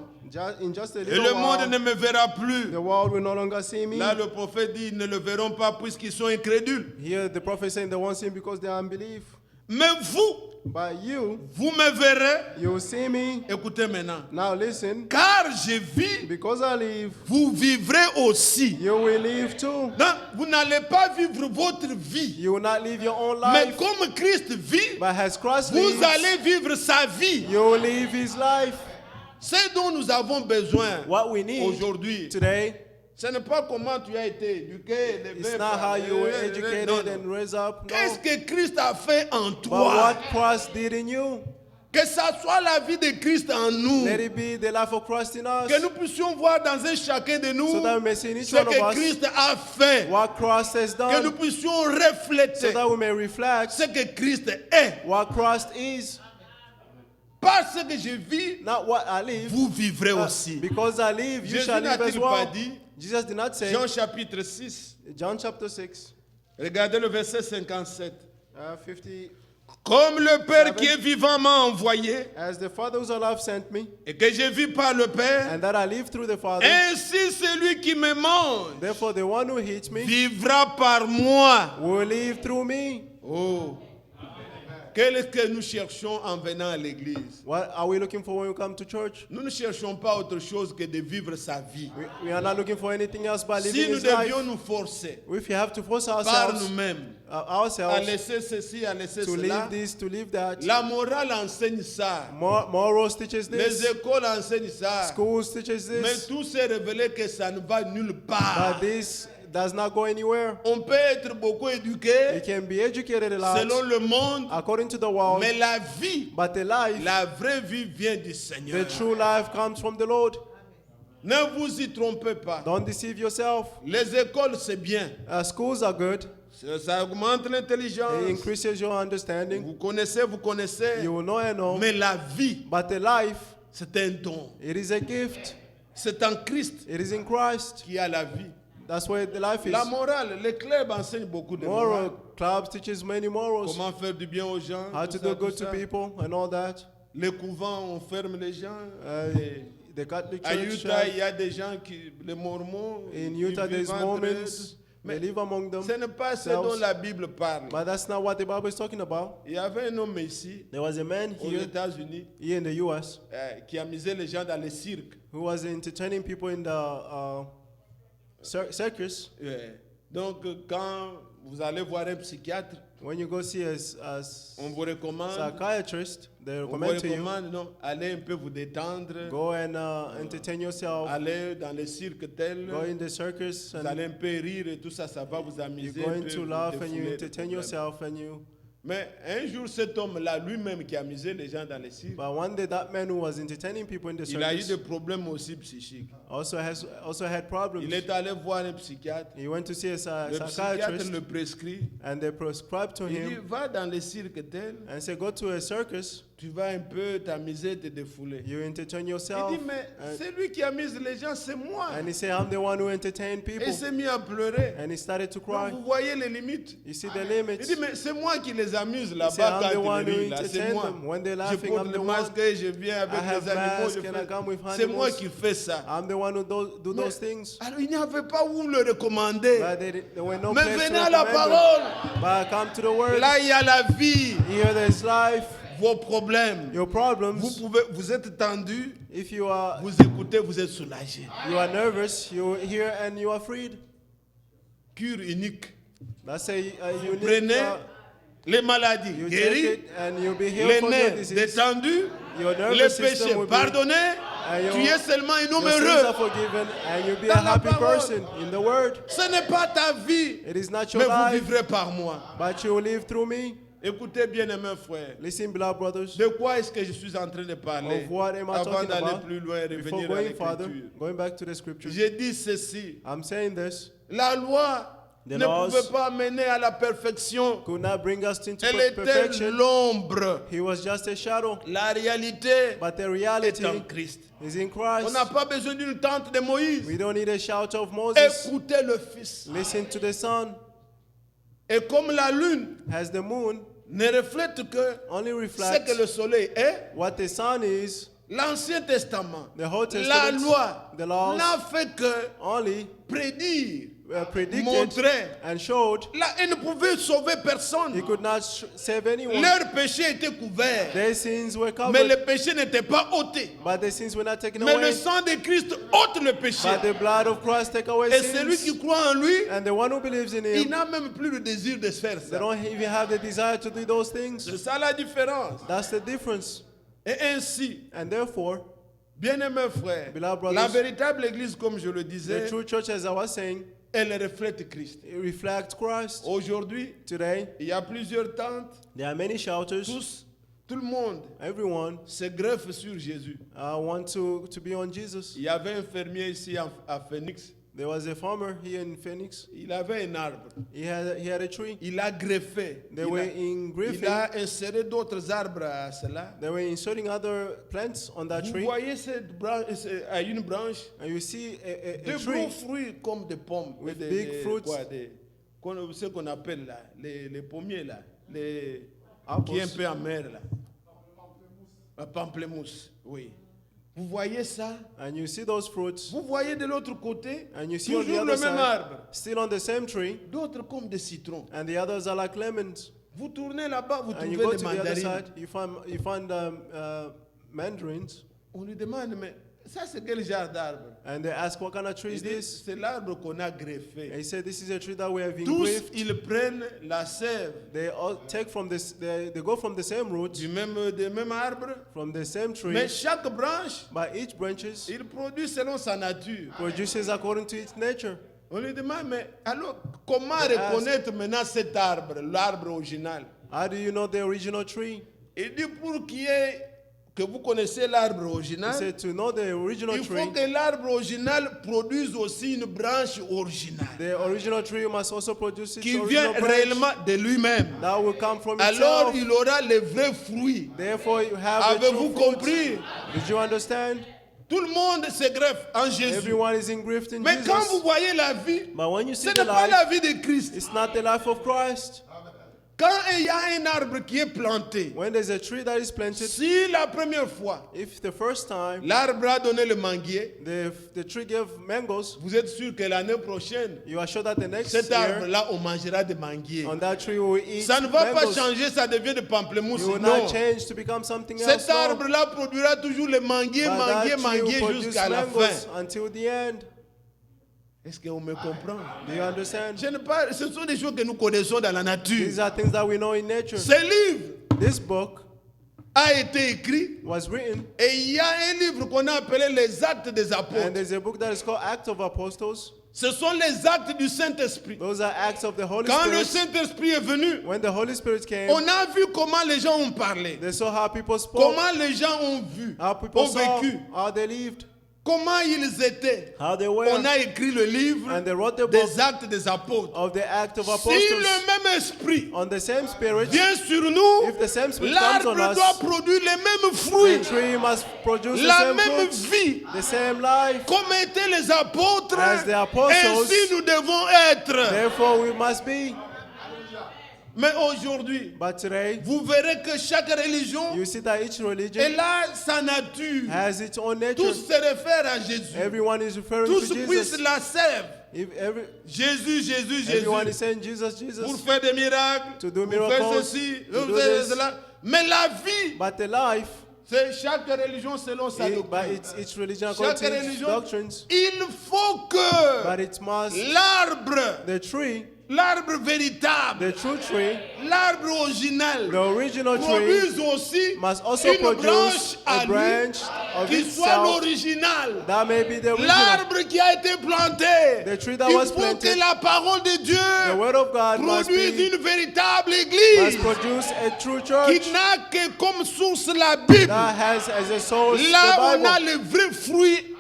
In just a
et
little
le monde ne
while,
me verra plus.
the world will no longer see me.
Là, le prophète dit, ils ne le verront pas puisqu'ils sont incrédules.
Here, the prophet saying they won't see him because they are unbelief.
Mais vous,
But you
me verrez.
will see me.
Écoutez maintenant.
Now listen.
Car je vis,
Because I live,
vous vivrez aussi.
you will live too.
Non, vous n'allez pas vivre votre vie.
You will not live your own
Mais
life.
comme Christ vit,
But as Christ
vous
lives,
allez vivre sa vie.
you will live His life.
Ce dont nous avons besoin
What we need
aujourd'hui,
today,
ce n'est pas comment tu as été éduqué, élevé.
it's not how you were educated
Non, non.
and raised up. No.
Qu'est-ce que Christ a fait en
But
toi?
what Christ did in you,
Que ça soit la vie de Christ en nous.
let it be the life of Christ in us.
Que nous puissions voir dans un chacun de nous
So that we may see in each
ce
one of
que
us
Christ a fait.
what Christ has
Que nous
done,
puissions
so
refléter
that we may reflect
ce que Christ est.
what Christ is.
Parce que je vis,
Not what I live.
vous vivrez aussi.
Because I live, you
Jésus
shall live as
n'a-t-il pas
well.
dit,
Jesus did not say,
Jean chapitre 6,
John chapter 6,
regardez le verset 57.
50,
Comme le Père
7.
qui est vivant m'a envoyé
as the Father who's alive sent me,
et que je vis par le Père,
and that I live through the Father,
ainsi celui qui me mange
therefore the one who hates me
vivra par moi.
will live through me.
Oh, qu'est-ce que nous cherchons en venant à l'église?
What are we looking for when we come to church?
Nous ne cherchons pas autre chose que de vivre sa vie.
We are not looking for anything else but
Si
living
nous
His life.
devions nous forcer
If you have to force
par
ourselves,
nous-mêmes à
ourselves
laisser ceci, à laisser
to
cela,
live this, to live that,
la morale enseigne ça.
morals teaches
Les
this,
écoles enseignent ça.
schools teaches
Mais
this,
tout s'est révélé que ça ne va nulle
but
part.
this does not go anywhere.
On peut être beaucoup éduqué
You can be educated a lot
selon le monde,
according to the world,
mais la vie,
but the life,
la vraie vie vient du
the
Seigneur.
true life comes from the Lord.
Ne vous y trompez pas.
Don't deceive yourself.
Les écoles, c'est bien.
Schools are good.
Ça augmente
It
l'intelligence.
increases your understanding.
Vous connaissez.
You will know and know.
Mais la vie,
But the life,
c'est un don.
it is a gift.
C'est en Christ
It is in Christ
qu'il y a la vie.
That's where the life is.
La morale, les clubs enseignent beaucoup de morale.
Moral clubs teaches many morals.
Comment faire du bien aux gens.
How
tout
to
ça,
do good
tout
to
ça.
people and all that.
Les couvents, on ferme les gens. Et
The Catholic
à
Church.
Utah, il y a des gens qui, les Mormons,
In
ils
Utah,
vivent
there's
entre eux.
Mormons.
Mais
They live among
ce
them.
n'est pas ce dont la Bible parle.
But that's not what the Bible is talking about.
Il y avait un homme ici,
There was a man
aux
here
États-Unis,
in the U.S.
qui amusait les gens dans les cirques.
who was entertaining people in the circus.
Donc, quand vous allez voir un psychiatre,
When you go see a
on vous recommande,
psychiatrist, they
on vous
recommend to you,
recommande, non, allez un peu vous détendre,
go and entertain yourself,
allez dans les cirques tels,
go in the circus,
vous
and
allez un peu rire et tout ça, ça va vous
you're
amuser.
going
un peu,
to
vous
laugh and
défouler
you
des
entertain
problèmes.
yourself and you.
Mais un jour, cet homme-là, lui-même qui amusait les gens dans les cirques,
But one day that man who was entertaining people in the
il a eu
circus
des problèmes aussi psychiques.
also had problems.
Il est allé voir un psychiatre.
He went to see a
Le psychiatre
psychiatrist
le prescrit.
and they prescribed to
Il dit,
him
va dans les cirques tels,
and said, go to a circus,
tu vas un peu t'amuser, te défouler.
you entertain
Il
yourself.
dit, mais c'est lui qui amuse les gens, c'est moi.
And he said, I'm the one who entertained
Et il
people.
s'est mis à pleurer.
And he started to
Donc,
cry.
vous voyez les limites.
You see the
Il
limits.
dit, mais c'est moi qui les amuse
He said,
là-bas
I'm the
quand
one
ils
who
rient, là, c'est
entertain
moi.
them. When they're
Je
laughing,
porte
I'm
le
the
masque
one.
et je viens avec
I have
les animaux.
masks and I come with
C'est moi
animals.
qui fais ça.
I'm the one who do
Mais-
those things.
Alors il n'y avait pas où le recommander.
But there were no
Mais
place to
venez à la
recommend them.
parole.
But come to the word.
Là, il y a la vie,
Here there's life.
vos problèmes.
Your problems.
Vous êtes tendu,
If you are
vous écoutez, vous êtes soulagé.
nervous, you're here and you are freed.
Cure unique.
That's a unique.
Prenez les maladies
You take
guéries,
it and you'll be healed
les
from your
nerfs
disease.
détendus,
Your nervous
les
system
péchés
will be,
pardonnés.
and
Tu es seulement un homme
your sins are
heureux.
forgiven and you'll be
Dans
a
la
happy
parole.
person in the word.
Ce n'est pas ta vie,
It is not
mais
your
vous
life,
vivrez par moi.
but you will live through me.
Écoutez bien, mes frères.
Listen, beloved brothers.
De quoi est-ce que je suis en train de parler
Of what am I
avant
talking
d'aller
about?
plus loin et
Before
revenir à
going further,
l'écriture?
going back to the scripture,
J'ai dit ceci.
I'm saying this
La loi
The
ne
laws
pouvait pas mener à la perfection.
could not bring us into
Elle était
perfection.
l'ombre.
He was just a shadow,
La réalité
but the
est
reality
en Christ.
is in
On
Christ.
n'a pas besoin d'une tente de Moïse.
We don't need a shout of Moses.
Écoutez le Fils.
Listen to the sun.
Et comme la lune
As the moon
ne reflète que
only
ce
reflects
que le soleil est,
what the sun is,
l'Ancien Testament,
the Old
la
Testament,
loi,
the laws
n'a fait que
only
prédire,
predicted
montrer.
and showed
Là, elle ne pouvait sauver
he
personne.
could not save anyone.
Leurs péchés étaient couverts,
Their sins were
mais
covered,
les péchés n'étaient pas ôtés.
but the sins were not taken
Mais le
away.
sang de Christ ôte le péché.
But the blood of Christ take away
Et celui qui
sins.
croit en lui,
And the one who believes in
il
him,
n'a même plus le désir de faire
they
ça.
don't even have the desire to do those things.
C'est ça la différence.
That's the difference.
Et ainsi,
And therefore,
bien-aimés frères,
Beloved brothers,
la véritable église, comme je le
the
disais,
true church, as I was saying,
elle reflète Christ.
it reflects Christ.
Aujourd'hui,
Today,
il y a plusieurs tentes.
there are many shouters.
Tout le monde
Everyone
se greffe sur Jésus.
want to be on Jesus.
Il y avait un fermier ici à Phoenix.
There was a farmer here in Phoenix.
Il avait un arbre.
He had a tree.
Il a greffé.
They were in
Il
grafting.
a inséré d'autres arbres à cela.
They were inserting other plants on that
Vous
tree.
voyez cette branche, à une branche,
And you see a
de
tree
gros fruits comme des pommes.
with
des-
big
des-
fruits.
ce qu'on appelle là, les pommiers là, qui est un
apples.
peu amer là. La pamplemousse, oui. Vous voyez ça?
And you see those fruits.
Vous voyez de l'autre côté,
And you see on the
toujours
other
le même
side,
arbre.
still on the same tree.
D'autres comme des citrons.
And the others are like lemons.
Vous tournez là-bas, vous
And you
trouvez
go
des
to the other
mandarines.
side, you find mandarins.
On lui demande, mais ça c'est quel genre d'arbre?
And they ask, what kind of tree
Il
is
dit,
this?
c'est l'arbre qu'on a
And
greffé.
he said, this is a tree that we have
Tous,
engraved.
ils prennent la sève
They all take from this. They go from the same roots,
du même arbre,
from the same tree.
mais chaque branche,
But each branches
il produit selon sa nature.
produces according to its nature.
On lui demande, mais alors comment
They ask-
reconnaître maintenant cet arbre, l'arbre original?
How do you know the original tree?
Il dit que vous connaissez l'arbre
He
original,
said to know the original
il faut
tree,
que l'arbre original produise aussi une branche originale
the original tree must also produce its
qui vient
original branch
réellement de lui-même.
that will come from
Alors
itself.
il aura les vrais fruits.
Therefore, you have the
Avez-vous
true fruit.
compris?
Did you understand?
Tout le monde se greffe en Jésus.
Everyone is engraved in
Mais quand vous
Jesus.
voyez la vie,
But when you
ce
see
n'est
the
pas
life,
la vie de Christ.
it's not the life of Christ.
Quand il y a un arbre qui est planté,
When there's a tree that is planted,
si la première fois,
if the first time
l'arbre a donné le manguier,
the tree gave mangoes,
vous êtes sûr que l'année prochaine,
you are sure that the next
cet
year
arbre-là, on mangera des manguiers.
on that tree we will eat
Ça ne va pas
mangoes.
changer, ça devient de pamplemousse.
You will
Non.
not change to become something else.
Cet
No.
arbre-là produira toujours le manguier,
But
manguier,
that tree
manguier
will produce
jusqu'à la
mangoes
fin.
until the end.
Est-ce qu'on me comprend?
Do you understand?
Ce sont des choses que nous connaissons dans la nature.
These are things that we know in nature.
Ce livre
This book
a été écrit
was written,
et il y a un livre qu'on a appelé les Actes des
and
Apôtres.
there's a book that is called Acts of Apostles.
Ce sont les actes du Saint-Esprit.
Those are acts of the Holy
Quand le
Spirit.
Saint-Esprit est venu,
When the Holy Spirit came,
on a vu comment les gens ont parlé,
they saw how people spoke,
comment les gens ont vu,
how people
ont
saw,
vécu,
how they lived,
comment ils étaient.
how they were,
On a écrit le livre
and they wrote the book
des Actes des Apôtres.
of the Act of
Si
Apostles.
le même esprit
On the same Spirit,
vient sur nous,
if the same Spirit comes on
l'arbre
us,
doit produire les mêmes
the
fruits,
tree must produce the
la
same
même
fruits,
vie.
the same life.
Comme étaient les apôtres,
As the apostles,
ainsi nous devons être.
Therefore, we must be.
Mais aujourd'hui,
But today,
vous verrez que chaque religion,
you see that each religion
elle a sa nature.
has its own nature.
Tous se réfèrent à Jésus.
Everyone is referring
Tous
to
puissent
Jesus.
la servent.
If
Jésus, Jésus, Jésus.
everyone is saying Jesus,
Pour
Jesus.
faire des miracles,
To do
pour faire
miracles,
ceci,
to
pour
do
faire
this.
cela. Mais la vie,
But the life,
c'est chaque religion selon sa
by
doctrine.
its religion according
Chaque
to its
religion,
doctrines,
il faut que
but it must,
l'arbre,
the tree,
l'arbre véritable,
the true tree,
l'arbre original,
the original tree,
produise aussi
must also
une
produce
branche à
a branch
lui
of
qui soit
itself
l'original.
that may be the original.
L'arbre qui a été planté,
The tree that
il
was
faut
planted,
que la parole de Dieu
the word of God must
produise
be,
une véritable
must
église
produce a true
qui
church
n'a que comme source la Bible.
that has as a source
Là, on
the
a
Bible.
le vrai fruit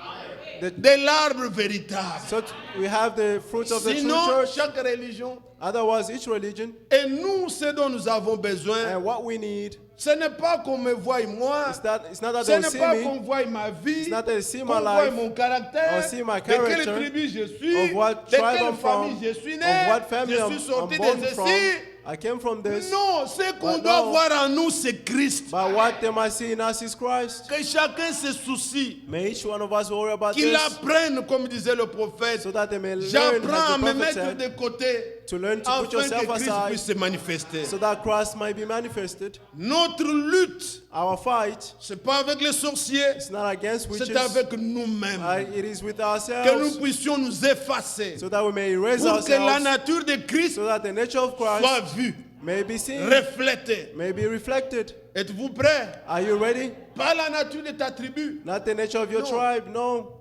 The-
de l'arbre véritable.
So we have the fruits of the true
Sinon,
church.
chaque religion,
Otherwise, each religion,
et nous, ce dont nous avons besoin,
and what we need,
ce n'est pas qu'on me voie moi,
it's not that
ce
they'll
n'est
see
pas
me,
qu'on voie ma vie,
it's not that they see
qu'on
my
voie
life,
mon caractère,
or see my
de quelle
character,
tribu je suis,
of what
de
tribe
quelle
I'm
famille
from,
je suis
of
né,
what family
je
I'm
suis sorti
born
de
from.
ceci.
I came from this.
Non, ce qu'on
But
doit
no.
voir en nous, c'est Christ.
But what they must see in us is Christ.
Que chacun se soucie,
May each one of us worry about
qu'il
this,
apprenne, comme disait le prophète.
so that they may learn,
J'apprends à
as the
me
prophet
mettre
said,
de côté
to learn to put
afin
yourself
que Christ
aside,
puisse se manifester.
so that Christ might be manifested.
Notre lutte,
Our fight
c'est pas avec les sorciers,
is not against witches,
c'est avec nous-mêmes.
it is with
Que nous
ourselves,
puissions nous effacer
so that we may erase
pour que la
ourselves,
nature de Christ
so that the nature of
soit
Christ
vue,
may be seen,
reflétée.
may be reflected.
Êtes-vous prêts?
Are you ready?
Pas la nature de ta tribu,
Not the nature of your
No.
tribe, no.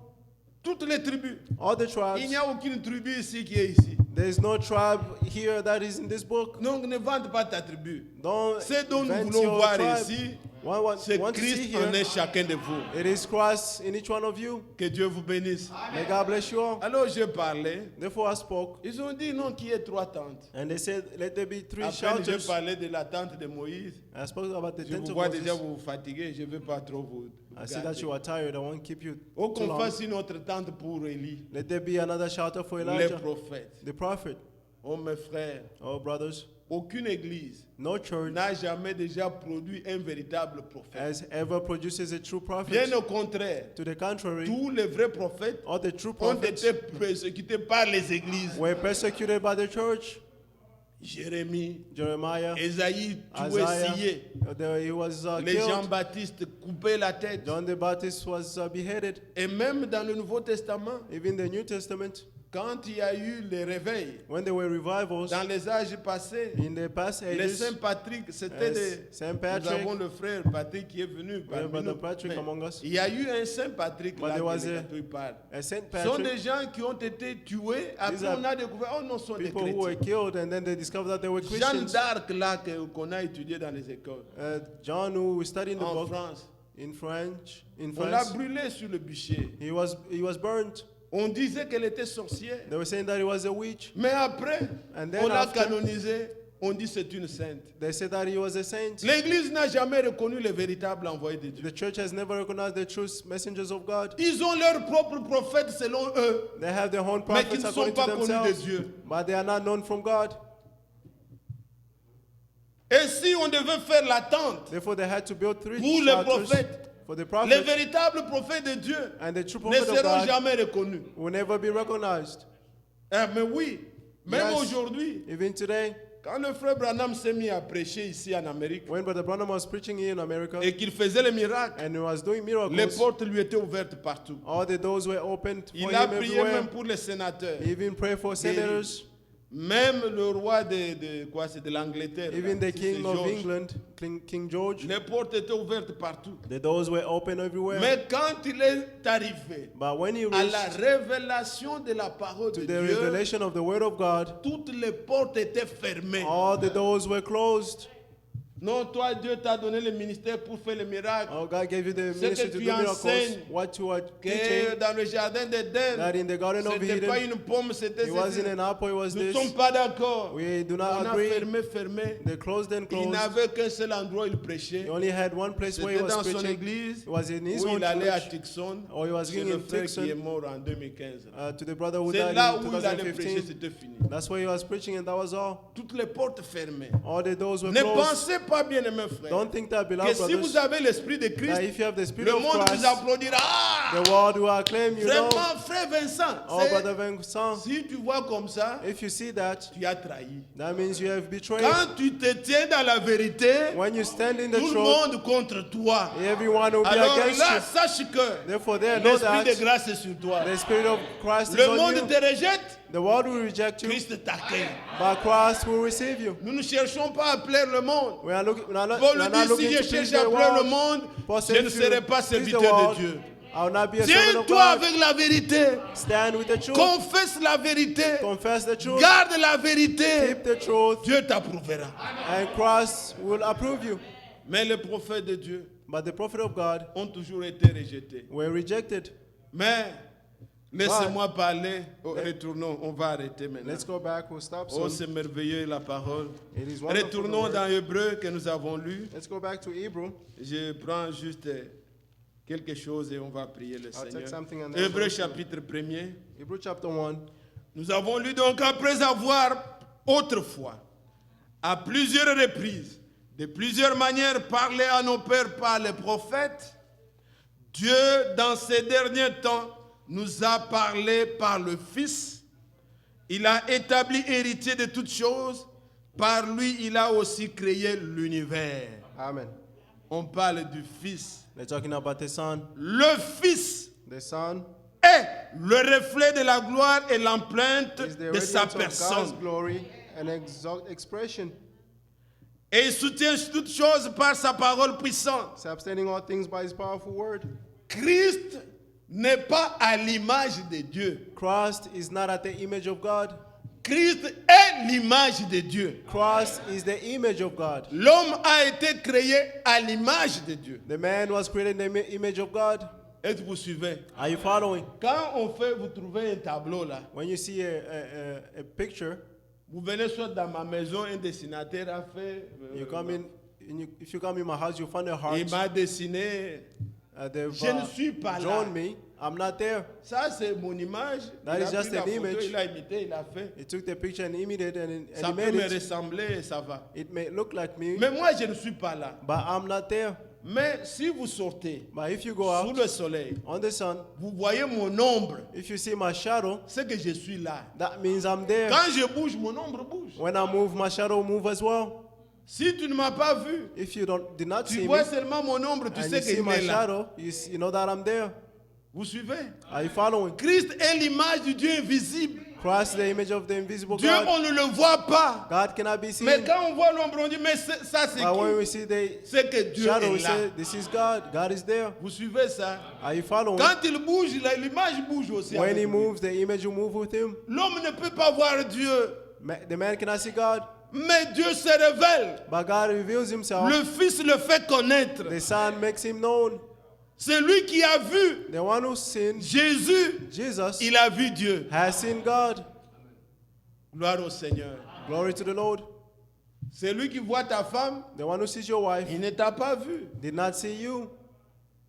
toutes les tribus.
All the
Il
tribes.
n'y a aucune tribu ici qui est ici.
There is no tribe here that is in this book.
Donc ne vante pas ta tribu.
Don't
Ce dont nous
invent
voulons
your
voir
tribe.
ici,
C'est
c'est Christ en est chacun de vous.
It is Christ in each one of you.
Que Dieu vous bénisse.
May God bless you all.
Alors j'ai parlé.
Therefore I spoke,
Ils ont dit non qu'il y ait 3 tentes.
and they said, let there be 3
Après j'ai
shelters.
parlé de la tente de Moïse.
I spoke about the
Je
tent
vous
of
vois déjà
Moses.
vous fatiguer, je ne veux pas trop vous
I see that
garder.
you are tired. I won't keep you
Oh,
too
qu'on
long.
fasse une autre tente pour Élie,
Let there be another shelter for
les
Elijah,
prophètes.
the prophet.
Oh mes frères,
Oh, brothers,
aucune église
no church
n'a jamais déjà produit un véritable prophète.
has ever produces a true prophet.
Bien au contraire,
To the contrary,
tous les vrais prophètes
all the true
ont
prophets
été persécutés par les églises.
were persecuted by the church.
Jérémie,
Jeremiah,
Ésaïe, tué,
Isaiah,
scié.
he was
Les
killed.
Jean-Baptiste coupé la tête.
John the Baptist was beheaded.
Et même dans le Nouveau Testament,
Even the New Testament,
quand il y a eu les réveils,
when there were revivals
dans les âges passés,
in the past
les
ages,
Saint Patrick, c'était des...
Saint
Nous
Patrick,
avons le frère Patrick qui est venu parmi
Brother
nous.
Patrick
Mais
among us.
il y a eu un Saint Patrick
But
là
there was
que les
a-
catholiques parlent.
Saint
Ce sont
Patrick,
des gens qui ont été tués. Après,
are
on a découvert, oh non, ce sont des
people who were
chrétiens.
killed, and then they discovered that they were
Jeanne
Christians.
d'Arc là qu'on a étudié dans les écoles
John, who we studied in the
en
book
France.
in French, in
On l'a
France,
brûlé sur le bûcher.
he was burnt.
On disait qu'elle était sorcière.
They were saying that he was a witch.
Mais après,
And then
on l'a
after-
canonisé. On dit c'est une sainte.
They said that he was a saint.
L'Église n'a jamais reconnu le véritable envoyé de Dieu.
The church has never recognized the true messengers of God.
Ils ont leurs propres prophètes selon eux,
They have their own
mais qui
prophets
ne sont
according
pas
to
connus de
themselves,
Dieu.
but they are not known from God.
Et si on devait faire l'attente
Therefore, they had to build 3
pour les
shelters
prophètes,
for the
les
prophets,
véritables prophètes de Dieu
and the true
ne
prophet of
seront
God
jamais reconnus.
will never be recognized.
Mais oui, même
Yes.
aujourd'hui,
Even today,
quand le frère Branham s'est mis à prêcher ici en Amérique
when Brother Branham was preaching here in America
et qu'il faisait les miracles,
and he was doing
les
miracles,
portes lui étaient ouvertes partout.
all the doors were opened for
Il
him
a prié
everywhere.
même pour les sénateurs.
He even prayed for senators,
Même le roi de l'Angleterre,
even
là,
the
c'est
King of
George.
England, King George.
Les portes étaient ouvertes partout.
The doors were open everywhere.
Mais quand il est arrivé
But when he
à la
reached
révélation de la parole
to
de
the
Dieu,
revelation of the Word of God,
toutes les portes étaient fermées.
all the doors were closed.
Non, toi, Dieu t'a donné le ministère pour faire les miracles.
Oh, God gave you the
Ce
ministry
que
to
tu
do miracles.
enseignes,
What you are
Que
teaching,
dans le jardin d'Éden,
that in the Garden of
c'était pas
Eden,
une pomme, c'était
it wasn't an apple, it was
Nous ne
this.
sommes pas d'accord.
We do
On
not
a
agree.
fermé.
They closed and
Il
closed.
n'avait qu'un seul endroit où il prêchait.
He only had one place where he
C'était
was
dans son
preaching.
église,
It was in his
où
own
il allait à
church.
Tucson.
Or he was
C'est
going
le
in
frère qui est
Tucson
mort en 2015.
to the brother who
C'est
died
là
in
où il allait prêcher,
2015.
c'était fini.
That's where he was preaching, and that was all.
Toutes les portes fermées.
All the doors were
Ne
closed.
pensez pas, bien aimés frères,
Don't think that,
que
beloved
si vous
brothers,
avez l'esprit de
that
Christ,
if you have the Spirit
le
of
monde vous
Christ,
applaudira. Ah!
the world will acclaim you. No.
Vraiment, frère Vincent,
Oh,
c'est-
Brother Vincent,
si tu vois comme ça,
if you see that,
tu as trahi.
that means you have betrayed.
Quand tu te tiens dans la vérité,
When you stand in the
tout le
truth,
monde contre toi.
everyone will be
Alors
against
là,
you.
sache que
Therefore, there, know
l'esprit de
that
grâce est sur toi.
the Spirit of Christ is
Le
on
monde
you.
te rejette,
The world will reject you,
Christ t'accueille.
but Christ will receive you.
Nous ne cherchons pas à plaire le monde.
We are not
Paul
not
dit, si
looking
je
to
cherche
please
à
the
plaire le
world.
monde,
Paul
je
said,
ne
if
serai
you
pas
please the
serviteur de
world,
Dieu.
I will not be a servant of
Tiens-toi
God.
avec la vérité.
Stand with the truth.
Confesse la vérité.
Confess the truth.
Garde la vérité.
Keep the truth,
Dieu t'approuvera.
and Christ will approve you.
Mais les prophètes de Dieu
But the prophet of God
ont toujours été rejetés.
were rejected.
Mais laissez-moi parler. Oh, retournons, on va arrêter maintenant.
Let's go back. We'll stop
Oh,
soon.
c'est merveilleux la parole.
It is wonderful.
Retournons
the
dans
word.
Hébreu que nous avons lu.
Let's go back to Hebrew.
Je prends juste quelque chose et on va prier le
I'll take
Seigneur.
something and then
Hébreu
we'll-
chapitre 1er.
Hebrew chapter 1.
Nous avons lu donc après avoir autrefois, à plusieurs reprises, de plusieurs manières parlé à nos pères par les prophètes, Dieu dans ces derniers temps nous a parlé par le Fils. Il a établi héritier de toutes choses. Par lui, il a aussi créé l'univers.
Amen.
On parle du Fils.
They're talking about the Son.
Le Fils
The Son
est le reflet de la gloire et l'empreinte
is the
de sa
radiance of God's
personne.
glory and expression,
Et il soutient toutes choses par sa parole puissante.
substanding all things by His powerful word.
Christ n'est pas à l'image de Dieu.
Christ is not at the image of God.
Christ est l'image de Dieu.
Christ is the image of God.
L'homme a été créé à l'image de Dieu.
The man was created in the image of God.
Est-ce que vous suivez?
Are you following?
Quand on fait, vous trouvez un tableau là,
When you see a picture,
vous venez soit dans ma maison, un dessinateur a fait.
you come in. If you come in my house, you find a
Il
heart.
m'a dessiné.
They've
Je ne suis pas là.
drawn me. I'm not there.
Ça, c'est mon image.
That
Il
is
a
just
pris la
an
photo,
image.
il a imité, il a fait.
He took the picture and imitated and
Ça
he
peut
made
me
it.
ressembler et ça va.
It may look like me,
Mais moi, je ne suis pas là.
but I'm not there.
Mais si vous sortez
But if you go
sous
out
le soleil,
on the sun,
vous voyez mon ombre,
if you see my shadow,
c'est que je suis là.
that means I'm there.
Quand je bouge, mon ombre bouge.
When I move, my shadow move as well.
Si tu ne m'as pas vu,
If you did not
tu
see me
vois seulement mon ombre, tu
and
sais
you see
qu'il
my
est là.
shadow, you know that I'm there.
Vous suivez?
Are you following?
Christ est l'image du Dieu invisible.
Christ is the image of the invisible
Dieu,
God.
on ne le voit pas.
God cannot be seen.
Mais quand on voit l'ombre, on dit, mais ça c'est
But when
qui?
we see the
C'est que Dieu
shadow, we
est là.
say, this is God. God is there.
Vous suivez ça?
Are you following?
Quand il bouge, l'image bouge aussi.
When
avec
he
lui.
moves, the image will move with him.
L'homme ne peut pas voir Dieu,
The man cannot see God,
mais Dieu se révèle.
but God reveals himself.
Le Fils le fait connaître.
The Son makes him known.
C'est lui qui a vu
The one who's seen
Jésus.
Jesus
Il a vu Dieu.
has seen God.
Gloire au Seigneur.
Glory to the Lord.
Celui qui voit ta femme,
The one who sees your wife
il ne t'a pas vu.
did not see you.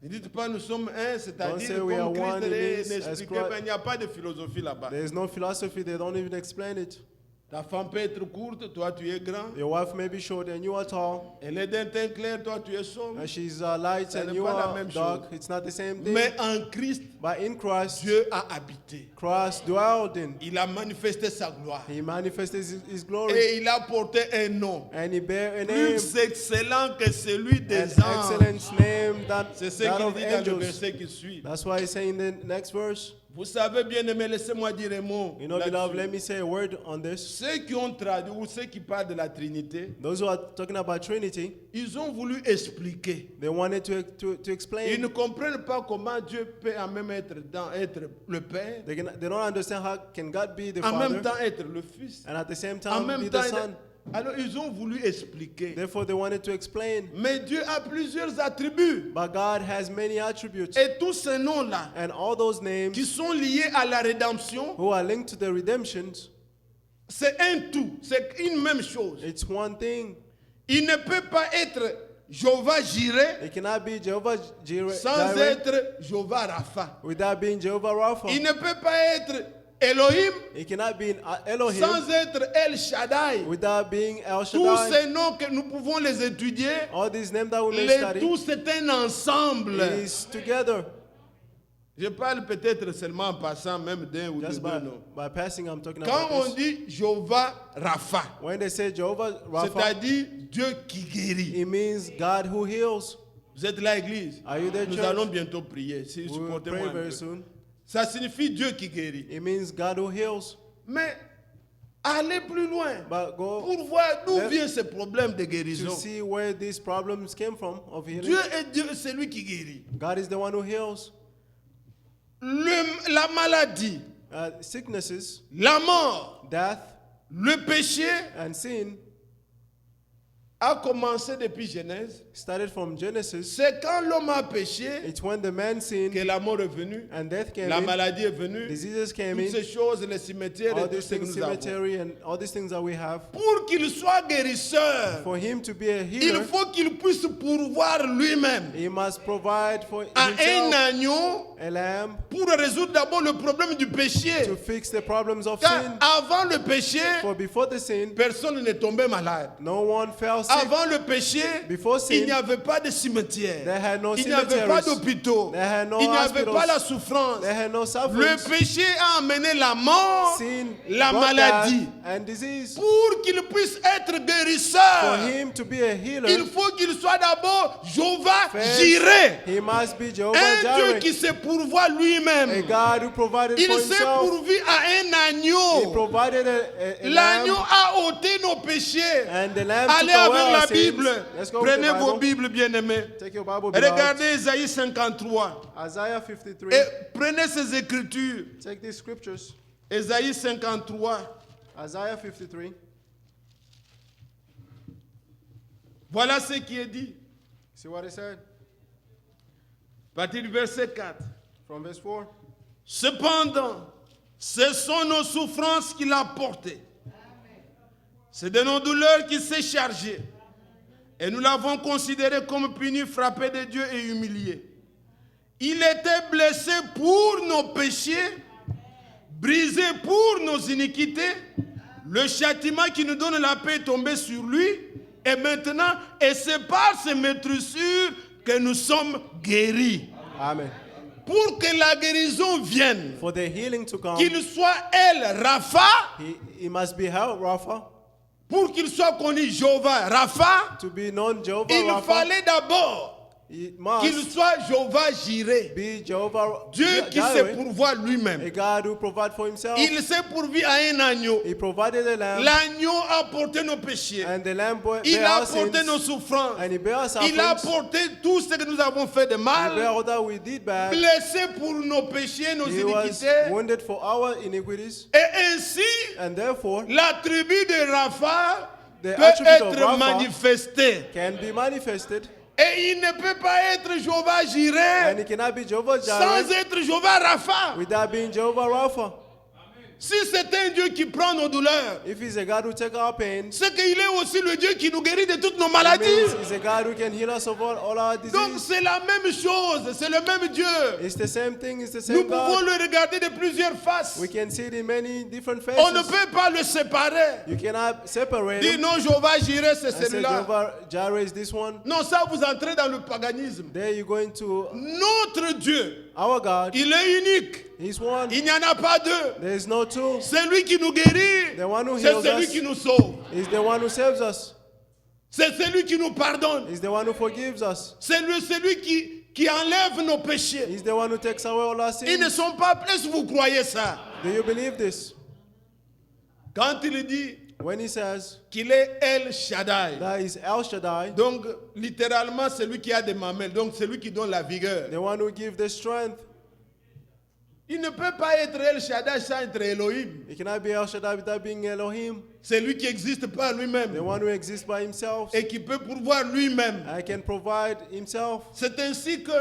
Ne dites pas nous sommes un,
Don't
c'est-à-dire
say we are
comme
one
Christ
in this, as
l'expliquait,
Christ-
mais il n'y a pas de philosophie là-bas.
There is no philosophy. They don't even explain it.
Ta femme peut être courte, toi tu es grand.
Your wife may be short and you are tall.
Elle est d'un teint clair, toi tu es sombre.
And she's light
Ça
and
n'est
you
pas la
are
même
dark.
chose.
It's not the same thing.
Mais en Christ,
But in Christ,
Dieu a habité.
Christ dwelled in.
Il a manifesté sa gloire.
He manifested his glory.
Et il a porté un nom
And he bare a name,
plus excellent que celui
an
des anges.
excellent name
C'est ce
that
qu'il
of
dit dans le
angels.
verset qui suit.
That's why he's saying in the next verse.
Vous savez, bien aimé, laissez-moi dire un mot.
You know,
là-dessus.
beloved, let me say a word on this.
Ceux qui ont traduit ou ceux qui parlent de la Trinité,
Those who are talking about Trinity,
ils ont voulu expliquer.
they wanted to
Ils
explain.
ne comprennent pas comment Dieu peut en même être le Père,
They don't understand how can God be the
en même
Father
temps être le Fils,
and at the same
en
time be
même
the
temps.
Son.
Alors ils ont voulu expliquer.
Therefore, they wanted to explain.
Mais Dieu a plusieurs attributs.
But God has many attributes.
Et tous ces noms-là,
And all those names
qui sont liés à la rédemption,
who are linked to the redemptions,
c'est un tout, c'est une même chose.
it's one thing.
Il ne peut pas être Jéhovah Jireh
It cannot be Jehovah
sans
Jireh
être Jéhovah Rapha.
without being Jehovah Rapha.
Il ne peut pas être Elohim
It cannot be Elohim
sans être El Shaddai.
without being El
Tous
Shaddai.
ces noms que nous pouvons les étudier,
All these names that we may
les
study
tous c'est un ensemble.
is together.
Je parle peut-être seulement en passant même d'un ou de
Just
deux noms.
by passing, I'm talking
Quand on
about this.
dit Jéhovah Rapha,
When they say Jehovah Rapha,
c'est-à-dire Dieu qui guérit.
it means God who heals.
Vous êtes là, église?
Are you there,
Nous
church?
allons bientôt prier. Si
We will
supportez-moi
pray
un
very
peu.
soon.
Ça signifie Dieu qui guérit.
It means God who heals.
Mais allez plus loin
But go
pour voir d'où
Let-
vient ce problème de
to
guérison.
see where these problems came from of healing.
Dieu est Dieu, c'est lui qui guérit.
God is the one who heals.
La maladie,
Sicknesses,
la mort,
death,
le péché
and sin
a commencé depuis Genèse.
started from Genesis.
C'est quand l'homme a péché
It's when the man sinned
que la mort est venue,
and death came
la
in,
maladie est venue,
diseases came
toutes
in,
ces choses, les cimetières et
all
tout
these
ce que
things,
nous avons.
cemetery and all these things that we have.
Pour qu'il soit guérisseur,
For him to be a
il
healer,
faut qu'il puisse pourvoir lui-même
he must provide for
à un
himself
agneau
a lamb
pour résoudre d'abord le problème du péché.
to fix the problems of
Car
sin.
avant le péché,
For before the sin,
personne n'est tombé malade.
no one fell sick.
Avant le péché,
Before sin,
il n'y avait pas de cimetière.
There had no
Il n'y avait
cemeteries.
pas d'hôpitaux.
There had no
Il n'y avait
hospitals.
pas la souffrance.
There had no
Le
suffering.
péché a amené la mort,
Sin,
la
brought
maladie.
death and disease.
Pour qu'il puisse être
For
guérisseur,
him to be a healer,
il faut qu'il soit d'abord Jéhovah
first,
Jireh.
he must be Jehovah
Un Dieu qui
Jireh,
se pourvoit
a
lui-même.
God who provided
Il
for
s'est
himself.
pourvu à un
He
agneau.
provided a
L'agneau
lamb,
a ôté nos péchés.
and the lamb
Allez
took away
avec
our
la
sins.
Bible.
Let's go with the
Prenez vos
Bible.
Bibles, bien-aimés.
Take your Bible, beloved.
Regardez Isaïe 53.
Isaiah 53.
Et prenez ces écritures.
Take these scriptures.
Isaïe 53.
Isaiah 53.
Voilà ce qui est dit.
See what it said
À partir du verset 4.
from verse 4.
Cependant, ce sont nos souffrances qu'il a portées. C'est de nos douleurs qu'il s'est chargé. Et nous l'avons considéré comme puni, frappé de Dieu et humilié. Il était blessé pour nos péchés, brisé pour nos iniquités. Le châtiment qui nous donne la paix est tombé sur lui. Et maintenant, et c'est par ses meurtrissures que nous sommes guéris.
Amen.
Pour que la guérison vienne,
For the healing to come,
qu'il soit El Rapha,
he must be Rapha.
pour qu'il soit connu Jéhovah Rapha,
To be known Jehovah
il
Rapha,
fallait d'abord
he
qu'il
must
soit Jéhovah Jireh,
be Jehovah
Dieu qui se
Jireh,
pourvoit
a
lui-même.
God who provides for himself.
Il s'est pourvu à un agneau.
He provided a lamb,
L'agneau a porté nos péchés.
and the lamb
Il
bare
a
our
porté nos
sins,
souffrances.
and he bare our
Il a
sufferings.
porté tout ce que nous avons fait de
He bare
mal.
all that we did bad.
Blessé pour nos péchés, nos
He was
iniquités.
wounded for our iniquities,
Et ainsi,
and therefore
la tribu de Rapha
The
peut
attribute of
être
Rapha
manifestée.
can be manifested,
Et il ne peut pas être Jéhovah
and
Jireh
it cannot be Jehovah
sans
Jireh
être Jéhovah Rapha.
without being Jehovah Rapha.
Si c'est un Dieu qui prend nos douleurs,
if He's a God who takes our pain,
c'est qu'il est aussi le Dieu qui nous guérit de toutes nos
it
maladies.
means He's a God who can heal us of all our
Donc
disease.
c'est la même chose, c'est le même Dieu.
It's the same thing, it's the
Nous
same
pouvons
God.
le regarder de plusieurs faces.
We can see it in many different
On ne
faces.
peut pas le séparer.
You cannot separate
Dis
them.
non, Jéhovah Jireh, c'est
I say
celui-là.
Jehovah Jireh is this one.
Non, ça vous entrez dans le paganisme.
There you go into
Notre Dieu,
our God.
il est unique.
He's one.
Il n'y en a pas deux.
There is no two.
C'est lui qui nous guérit.
The one who
C'est
heals
celui
us.
qui nous sauve.
He's the one who saves us.
C'est celui qui nous pardonne.
He's the one who forgives us.
C'est celui qui enlève nos péchés.
He's the one who takes away all our
Ils ne
sins.
sont pas... Est-ce que vous croyez ça?
Do you believe this?
Quand il dit
When he says
qu'il est El Shaddai,
that is El Shaddai,
donc littéralement c'est lui qui a des mamelles, donc c'est lui qui donne la vigueur.
the one who gives the strength,
Il ne peut pas être El Shaddai sans être Elohim.
he cannot be El Shaddai without being Elohim,
C'est lui qui existe par
the
lui-même
one who exists by himself
et qui peut pourvoir lui-même.
and can provide himself.
C'est ainsi que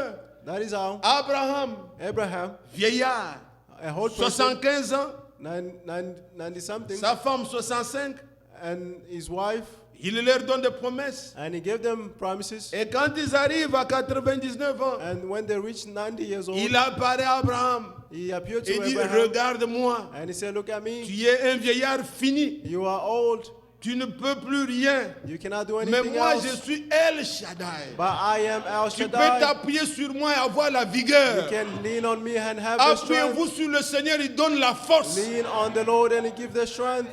That is how
Abraham,
Abraham,
vieillard,
a whole person,
75 ans,
90 something,
sa femme 65,
and his wife,
il leur donne des promesses.
and he gave them promises.
Et quand ils arrivent à 99 ans,
And when they reached 90 years old,
il apparaît à Abraham
he appeared to
et dit,
Abraham
regarde-moi,
and he said, look at me,
tu es un vieillard fini,
you are old,
tu ne peux plus rien.
you cannot do
Mais
anything
moi,
else,
je suis El Shaddai.
but I am El
Tu peux
Shaddai.
t'appuyer sur moi et avoir la
You
vigueur.
can lean on me and have the strength.
Appuyez-vous sur le Seigneur, il donne la force.
Lean on the Lord and he gives the strength.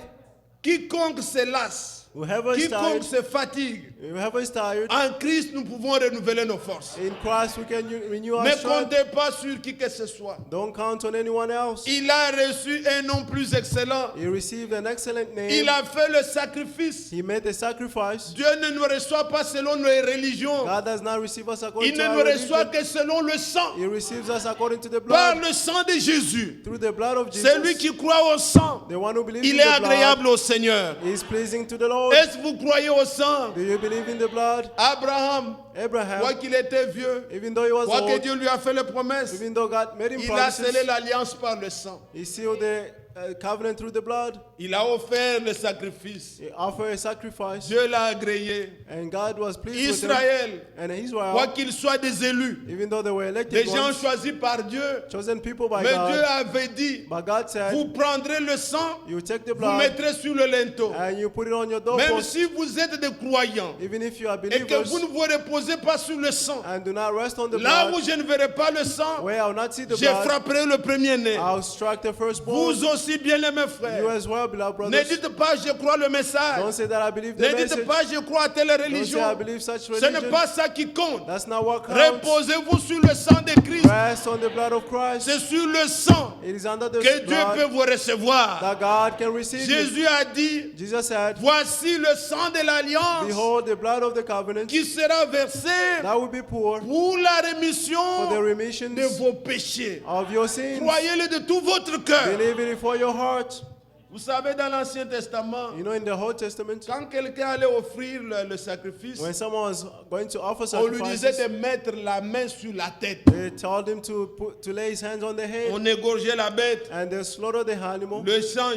Quiconque se lasse,
Whoever is
quiconque
tired,
se fatigue,
whoever is tired,
en Christ, nous pouvons renouveler nos forces.
in Christ we can renew our
Ne
strength.
comptez pas sur qui que ce soit.
Don't count on anyone else.
Il a reçu un nom plus excellent.
He received an excellent
Il
name.
a fait le sacrifice.
He made the sacrifice.
Dieu ne nous reçoit pas selon nos religions.
God does not receive us according
Il
to
ne
our
nous reçoit
religion.
que selon le sang.
He receives us according to the
Par
blood.
le sang de Jésus.
Through the blood of
Celui
Jesus.
qui croit au sang,
The one who believes
il
in
est
the blood
agréable au Seigneur.
is pleasing to the Lord.
Est-ce que vous croyez au sang?
Do you believe in the blood?
Abraham,
Abraham,
quoi qu'il était vieux,
even though he was
quoi que
old,
Dieu lui a fait les promesses,
even though God made him
il a scellé
promises,
l'alliance par le sang.
he sealed the covenant through the blood.
Il a offert le sacrifice.
He offered a sacrifice,
Dieu l'a agréé.
and God was pleased with him.
Israël,
And
quoi
Israel,
qu'ils soient des élus,
even though they were
des
elected
gens
ones,
choisis par Dieu,
chosen people by
mais Dieu
God,
avait dit,
but God said,
vous prendrez le sang,
you take the
vous
blood
mettrez sur le linteau.
and you put it on your
Même
doorpost,
si vous êtes des croyants
even if you are
et que
believers,
vous ne vous reposez pas sur le sang,
and do not rest on the
là où
blood,
je ne verrai pas le sang,
where I will not see the
je
blood,
frapperai le premier-né.
I'll strike the firstborn.
Vous aussi, bien aimés
You
frères,
as well, beloved
ne
brothers.
dites pas je crois le message.
Don't say that I believe the
Ne dites
message.
pas je crois à telle
Don't say I
religion.
believe such
Ce n'est
religion.
pas ça qui compte.
That's not what counts.
Reposez-vous sur le sang de Christ.
Rest on the blood of Christ.
C'est sur le sang
It is under the
que Dieu peut
blood
vous recevoir.
that God can receive you.
Jésus a dit,
Jesus said,
voici le sang de l'alliance
behold the blood of the covenant
qui sera versé
that will be poured
pour la
for the
rémission
remissions
de vos péchés.
of your sins.
Croyez-le de tout votre cœur.
Believe it for your heart.
Vous savez, dans l'Ancien Testament,
You know, in the Old Testament,
quand quelqu'un allait offrir le sacrifice,
when someone was going to offer
on lui disait
sacrifices,
de mettre la main sur la tête.
they told him to lay his hands on the head
On égorgeait la bête.
and they slaughtered the animal,
Le sang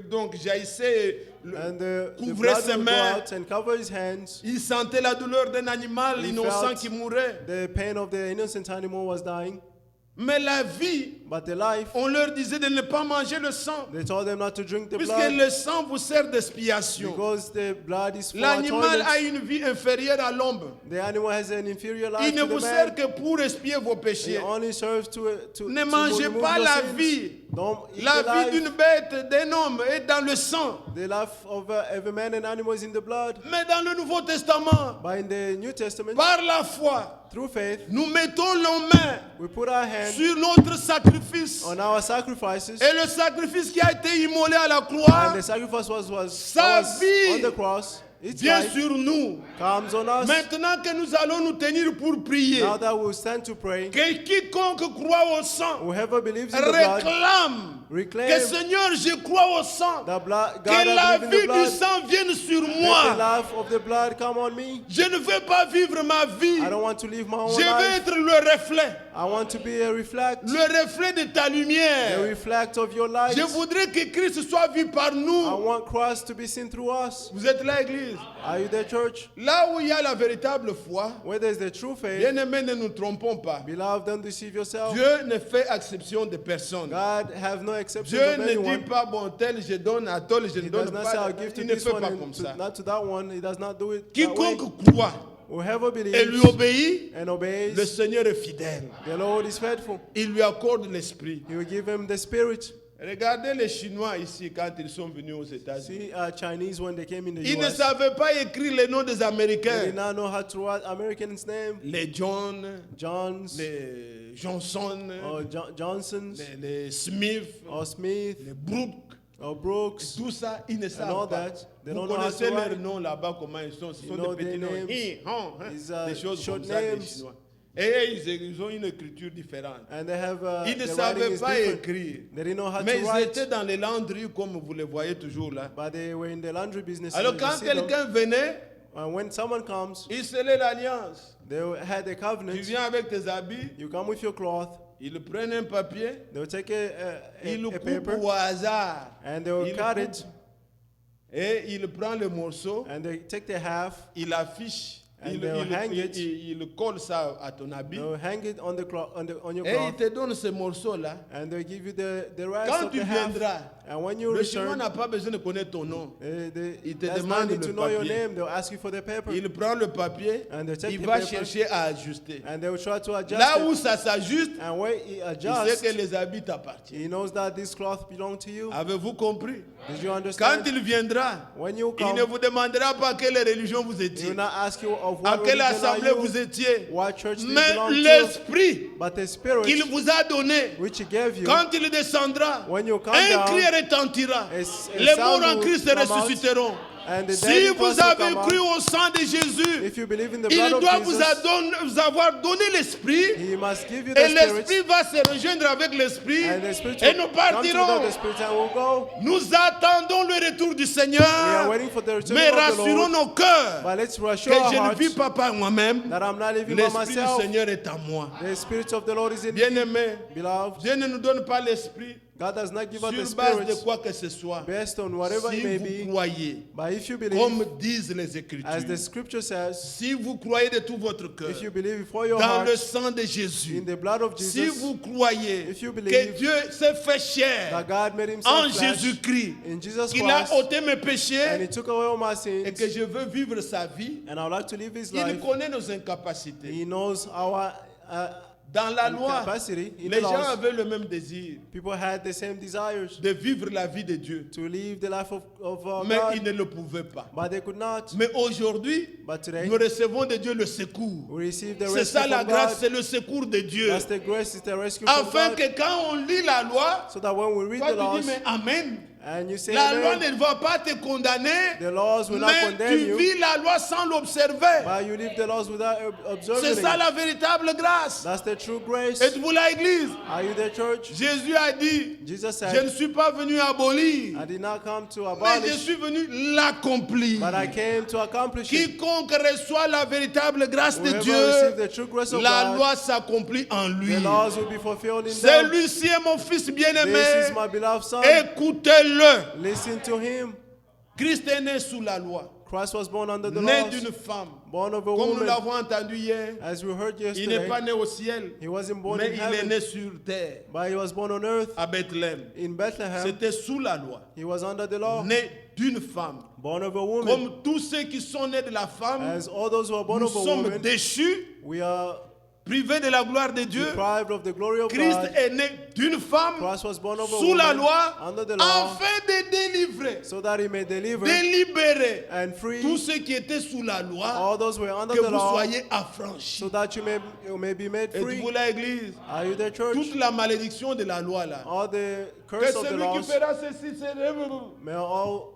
donc jaillissait,
and the
couvrait
blood
ses
would go
mains.
out and cover his hands.
Il sentait la douleur d'un animal
He
innocent
felt
qui mourait.
the pain of the innocent animal was dying,
Mais la vie,
but the life,
on leur disait de ne pas manger le sang,
they told them not to drink the
puisque
blood
le sang vous sert d'expiation.
because the blood is for
L'animal a
atonement.
une vie inférieure à l'homme.
The animal has an inferior life
Il ne
to
vous
the
sert
man.
que pour expier vos
It
péchés.
only serves to
Ne
to
mangez
remove
pas
your
la
sins.
vie.
Don't eat
La
the
vie
life.
d'une bête, d'un homme est dans le sang.
The life of every man and animal is in the blood.
Mais dans le Nouveau Testament,
But in the New Testament,
par la foi,
through faith,
nous mettons nos mains
we put our hand
sur notre sacrifice.
on our sacrifices,
Et le sacrifice qui a été immolé à la
and
croix
the sacrifice was
Sa
on
vie
the cross. its
vient
light
sur nous.
comes on us.
Maintenant que nous allons nous tenir pour prier,
Now that we stand to pray,
que quiconque croit au sang
whoever believes in the blood,
réclame que Seigneur, je crois au sang.
the blood,
Que
God,
la
I believe in the
vie du
blood.
sang vienne sur
Let the
moi.
life of the blood come on me.
Je ne veux pas vivre ma vie.
I don't want to live my own
Je veux
life.
être le reflet.
I want to be a reflect,
Le reflet de ta
the
lumière.
reflect of your light.
Je voudrais que Christ soit vu par
I
nous.
want Christ to be seen through us.
Vous êtes là, Église?
Are you there, church?
Là où il y a la véritable foi,
Where there's the true faith,
bien-aimés, ne nous trompons pas.
beloved, don't deceive yourself.
Dieu ne fait exception de personne.
God have no exceptions
Dieu
of
ne dit
anyone.
pas, bon, tel je donne, à tel je ne
He
donne
does not
pas.
say, I'll give to
Il ne
this
fait
one
pas
and
comme ça.
not to that one. He does not do it that way.
Quiconque croit
Whoever
et lui
believes
obéit,
and
le
obeys,
Seigneur est fidèle.
the Lord is faithful.
Il lui accorde l'esprit.
He will give him the spirit.
Regardez les Chinois ici quand ils sont venus aux États-Unis.
See, Chinese, when they came in the
Ils ne
US,
savaient pas écrire les noms des
they
Américains.
did not know how to write Americans' name.
Les John,
Johns,
les Johnson,
or Johnsons,
les Smith,
or Smith,
les Brooks.
or Brooks.
Tout ça, ils ne
all
savent pas.
that, they
Vous
don't know how
connaissez
to
leurs
write.
noms là-bas, comment ils sont. Ce
You
sont
know
des petits
their
noms.
names.
Des
These
choses
short
comme ça, des
names.
Chinois. Et ils ont une écriture différente.
And they have,
Ils ne
the writing
savaient
is
pas
different.
écrire.
They didn't know how
Mais
to
ils
write,
étaient dans les laundries comme vous les voyez toujours là.
but they were in the laundry business.
Alors
you
quand
see them.
quelqu'un venait,
And when someone comes,
il scellait l'alliance.
they had a
Tu
covenant.
viens avec tes habits,
You come with your cloth.
ils prennent un papier,
They will take
ils le
a
coupent
paper
au hasard.
and they will
Il
cut
coupe.
it
Et il prend le morceau,
and they take the half.
il affiche,
And
il,
they'll
il-
hang
il-
it.
il colle ça à ton habit.
They will hang it on the cloth on your
Et il
cloth,
te donne ce morceau-là.
and they give you the rest
Quand
of
tu
the half.
viendras,
And when you
le Chinois
return,
n'a pas besoin de connaître ton nom. Il te
that's
demande
not need
le
to know your
papier.
name. They'll ask you for the paper,
Il prend le papier,
and they take
il
the
va
paper,
chercher à ajuster.
and they will try to adjust
Là
it.
où ça s'ajuste,
And where he
il
adjusts,
sait que les habits t'appartiennent.
he knows that this cloth belongs to you.
Avez-vous compris?
Did you
Quand
understand?
il viendra,
When you
il
come,
ne vous demandera pas quelle religion vous
he
étiez,
will not ask you of
à
what
quelle
religion are
assemblée vous
you,
étiez,
what church do you
mais
belong to,
l'esprit
but the spirit
qu'il vous a donné,
which he gave you,
quand il descendra,
when you come
un
down,
cri retentira.
a
Les
sound
morts en
will
Christ
come out,
ressusciteront.
and the
Si
dead in
vous
Christ will
avez
come
cru
out.
au sang de Jésus,
If you believe in the
il
blood of
doit
Jesus,
vous avoir donné l'esprit,
he must give you
et
the
l'esprit
spirit,
va se rejoindre avec l'esprit,
and the spirit
et
will
nous
come together
partirons.
with the spirit and will go.
Nous attendons le retour du
We are
Seigneur,
waiting for the return
mais
of the
rassurons
Lord,
nos cœurs
but let's
que
reassure our
je ne
hearts
vis pas par moi-même.
that I'm not living by
L'esprit du
myself.
Seigneur est en moi.
The spirit of the Lord is in me.
Bien-aimé,
Beloved,
Dieu ne nous donne pas l'esprit
God does not give us the
sur base de
spirit
quoi que ce soit.
based on whatever
Si
it may
vous
be,
croyez,
but if you believe,
comme disent les
as the
Écritures,
scripture says,
si vous croyez de tout votre cœur
if you believe for your
dans le
heart
sang de Jésus,
in the blood of
si
Jesus,
vous croyez
if you
que
believe
Dieu s'est fait
that
chair
God made
en
himself flesh
Jésus-Christ,
in Jesus
qu'il a
Christ,
ôté mes
and
péchés
he took away all my
et
sins,
que je veux vivre sa vie,
and I would like to live his
il
life.
connaît nos incapacités.
He knows our
Dans la loi,
capacity. In
les
the
gens
laws,
avaient le même désir
people had the same desires
de vivre la vie de Dieu,
to live the life of
mais
God,
ils ne le pouvaient pas.
but they could not.
Mais aujourd'hui,
But today,
nous recevons de Dieu le secours.
we receive the
C'est
rescue
ça la
from
grâce,
God.
c'est le secours de Dieu.
That's the grace, is the rescue from
Afin
God.
que quand on lit la loi,
So that when we read
toi
the
tu
laws,
dis mais Amen.
and you say
La loi
amen,
ne va pas te condamner,
the laws will not
mais
condemn
tu
you,
vis la loi sans l'observer.
but you live the laws without
C'est
observing
ça
it.
la véritable grâce.
That's the true grace.
Êtes-vous là, Église?
Are you there, church?
Jésus a dit,
Jesus
je ne
said,
suis pas venu abolir,
I did not come to
mais je
abolish,
suis venu l'accomplir.
but I came to accomplish it.
Quiconque reçoit la véritable grâce de
Whoever
Dieu,
receives the true grace of
la
God,
loi s'accomplit en lui.
the laws will be fulfilled in them.
Celui-ci est mon fils
This
bien-aimé.
is my beloved son.
Écoutez-le.
Listen to him.
Christ est né sous la loi,
Christ was born under the
né
laws,
d'une femme.
born of a
Comme nous
woman.
l'avons entendu hier,
As we heard
il n'est
yesterday,
pas né au ciel,
he wasn't born
mais
in
il est
heaven,
né sur terre,
but he was born on earth
à Bethléem.
in Bethlehem.
C'était sous la loi,
He was under the law,
né d'une femme.
born of a woman.
Comme tous ceux qui sont nés de la femme,
As all those who are born
nous
of a
sommes
woman,
déchus,
we are
privés de la gloire de Dieu.
deprived of the glory of
Christ
God.
est né d'une femme
Christ was born of a
sous la
woman
loi,
under the law,
afin de délivrer,
so that he may deliver
délibérer
and free
tous ceux qui étaient sous la loi,
all those who are under
que
the
vous
law,
soyez affranchis.
so that you may be made free.
Êtes-vous là, Église?
Are you there, church?
Toute la malédiction de la loi là.
All the
Que
curse of the
celui qui
laws,
fera ceci, c'est
may all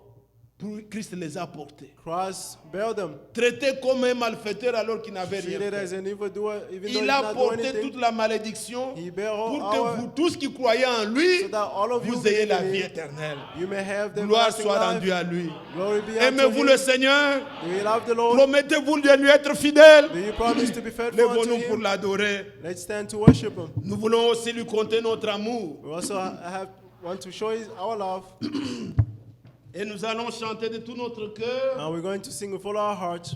Christ les a portés.
Christ bared them,
Traités comme un malfaiteur alors qu'il n'avait rien
treated
fait.
as an evildoer, even though he
Il
did
a
not do
porté
anything.
toute la malédiction
He bare all
pour que
our,
vous tous qui croyez en lui,
so that all of you
vous ayez la
believe in
vie
him,
éternelle.
you may have the
Gloire
everlasting
soit
life.
rendue à lui.
Glory be unto
Aimez-vous
him.
le Seigneur?
Do you love the Lord?
Promettez-vous de lui être fidèle?
Do you promise to be faithful unto
Lèvons-nous pour
him?
l'adorer.
Let's stand to worship him.
Nous voulons aussi lui compter notre amour.
We also want to show our love,
Et nous allons chanter de tout notre cœur.
and we're going to sing with all our heart.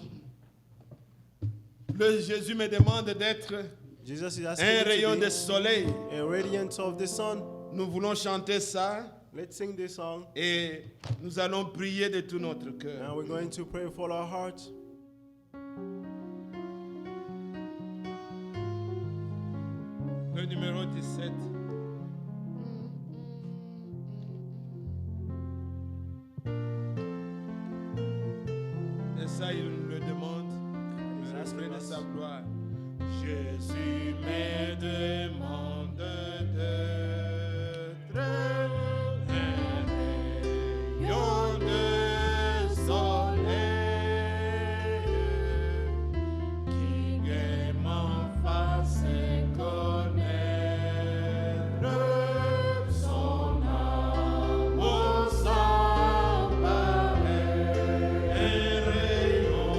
Le Jésus me demande d'être
Jesus is asking
un
you
rayon
to
de
be
soleil.
a radiance of the sun.
Nous voulons chanter ça
Let's sing this song,
et nous allons prier de tout notre cœur.
and we're going to pray with all our heart.
Le numéro 17. Et ça, il nous le demande. Le respect de sa gloire. Jésus me demande d'être un rayon de soleil qui gaiement fasse connaître son amour sans pareil. Un rayon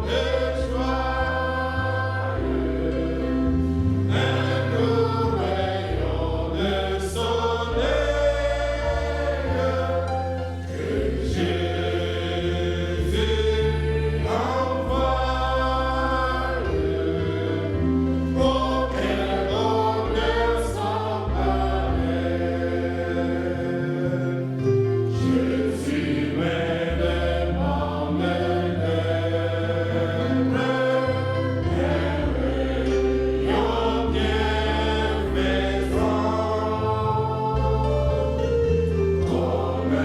de joie, un doux rayon de soleil que Jésus envoie auquel bonheur sans pareil. Jésus me demande d'être un rayon bienfaisant, comme un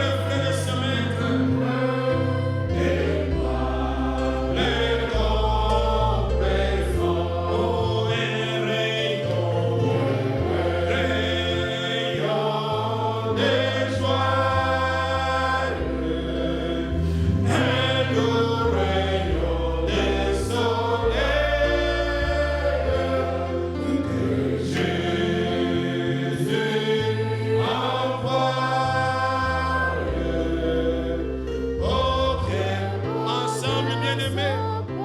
reflet de ce maître, et par les complaisants, oh, un rayon de joie, un doux rayon de soleil que Jésus envoie. Ok, ensemble, bien-aimés,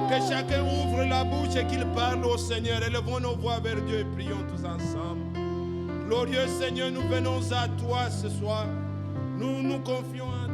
que chacun ouvre la bouche et qu'il parle au Seigneur. Élevons nos voix vers Dieu et prions tous ensemble. Glorieux Seigneur, nous venons à toi ce soir. Nous nous confions en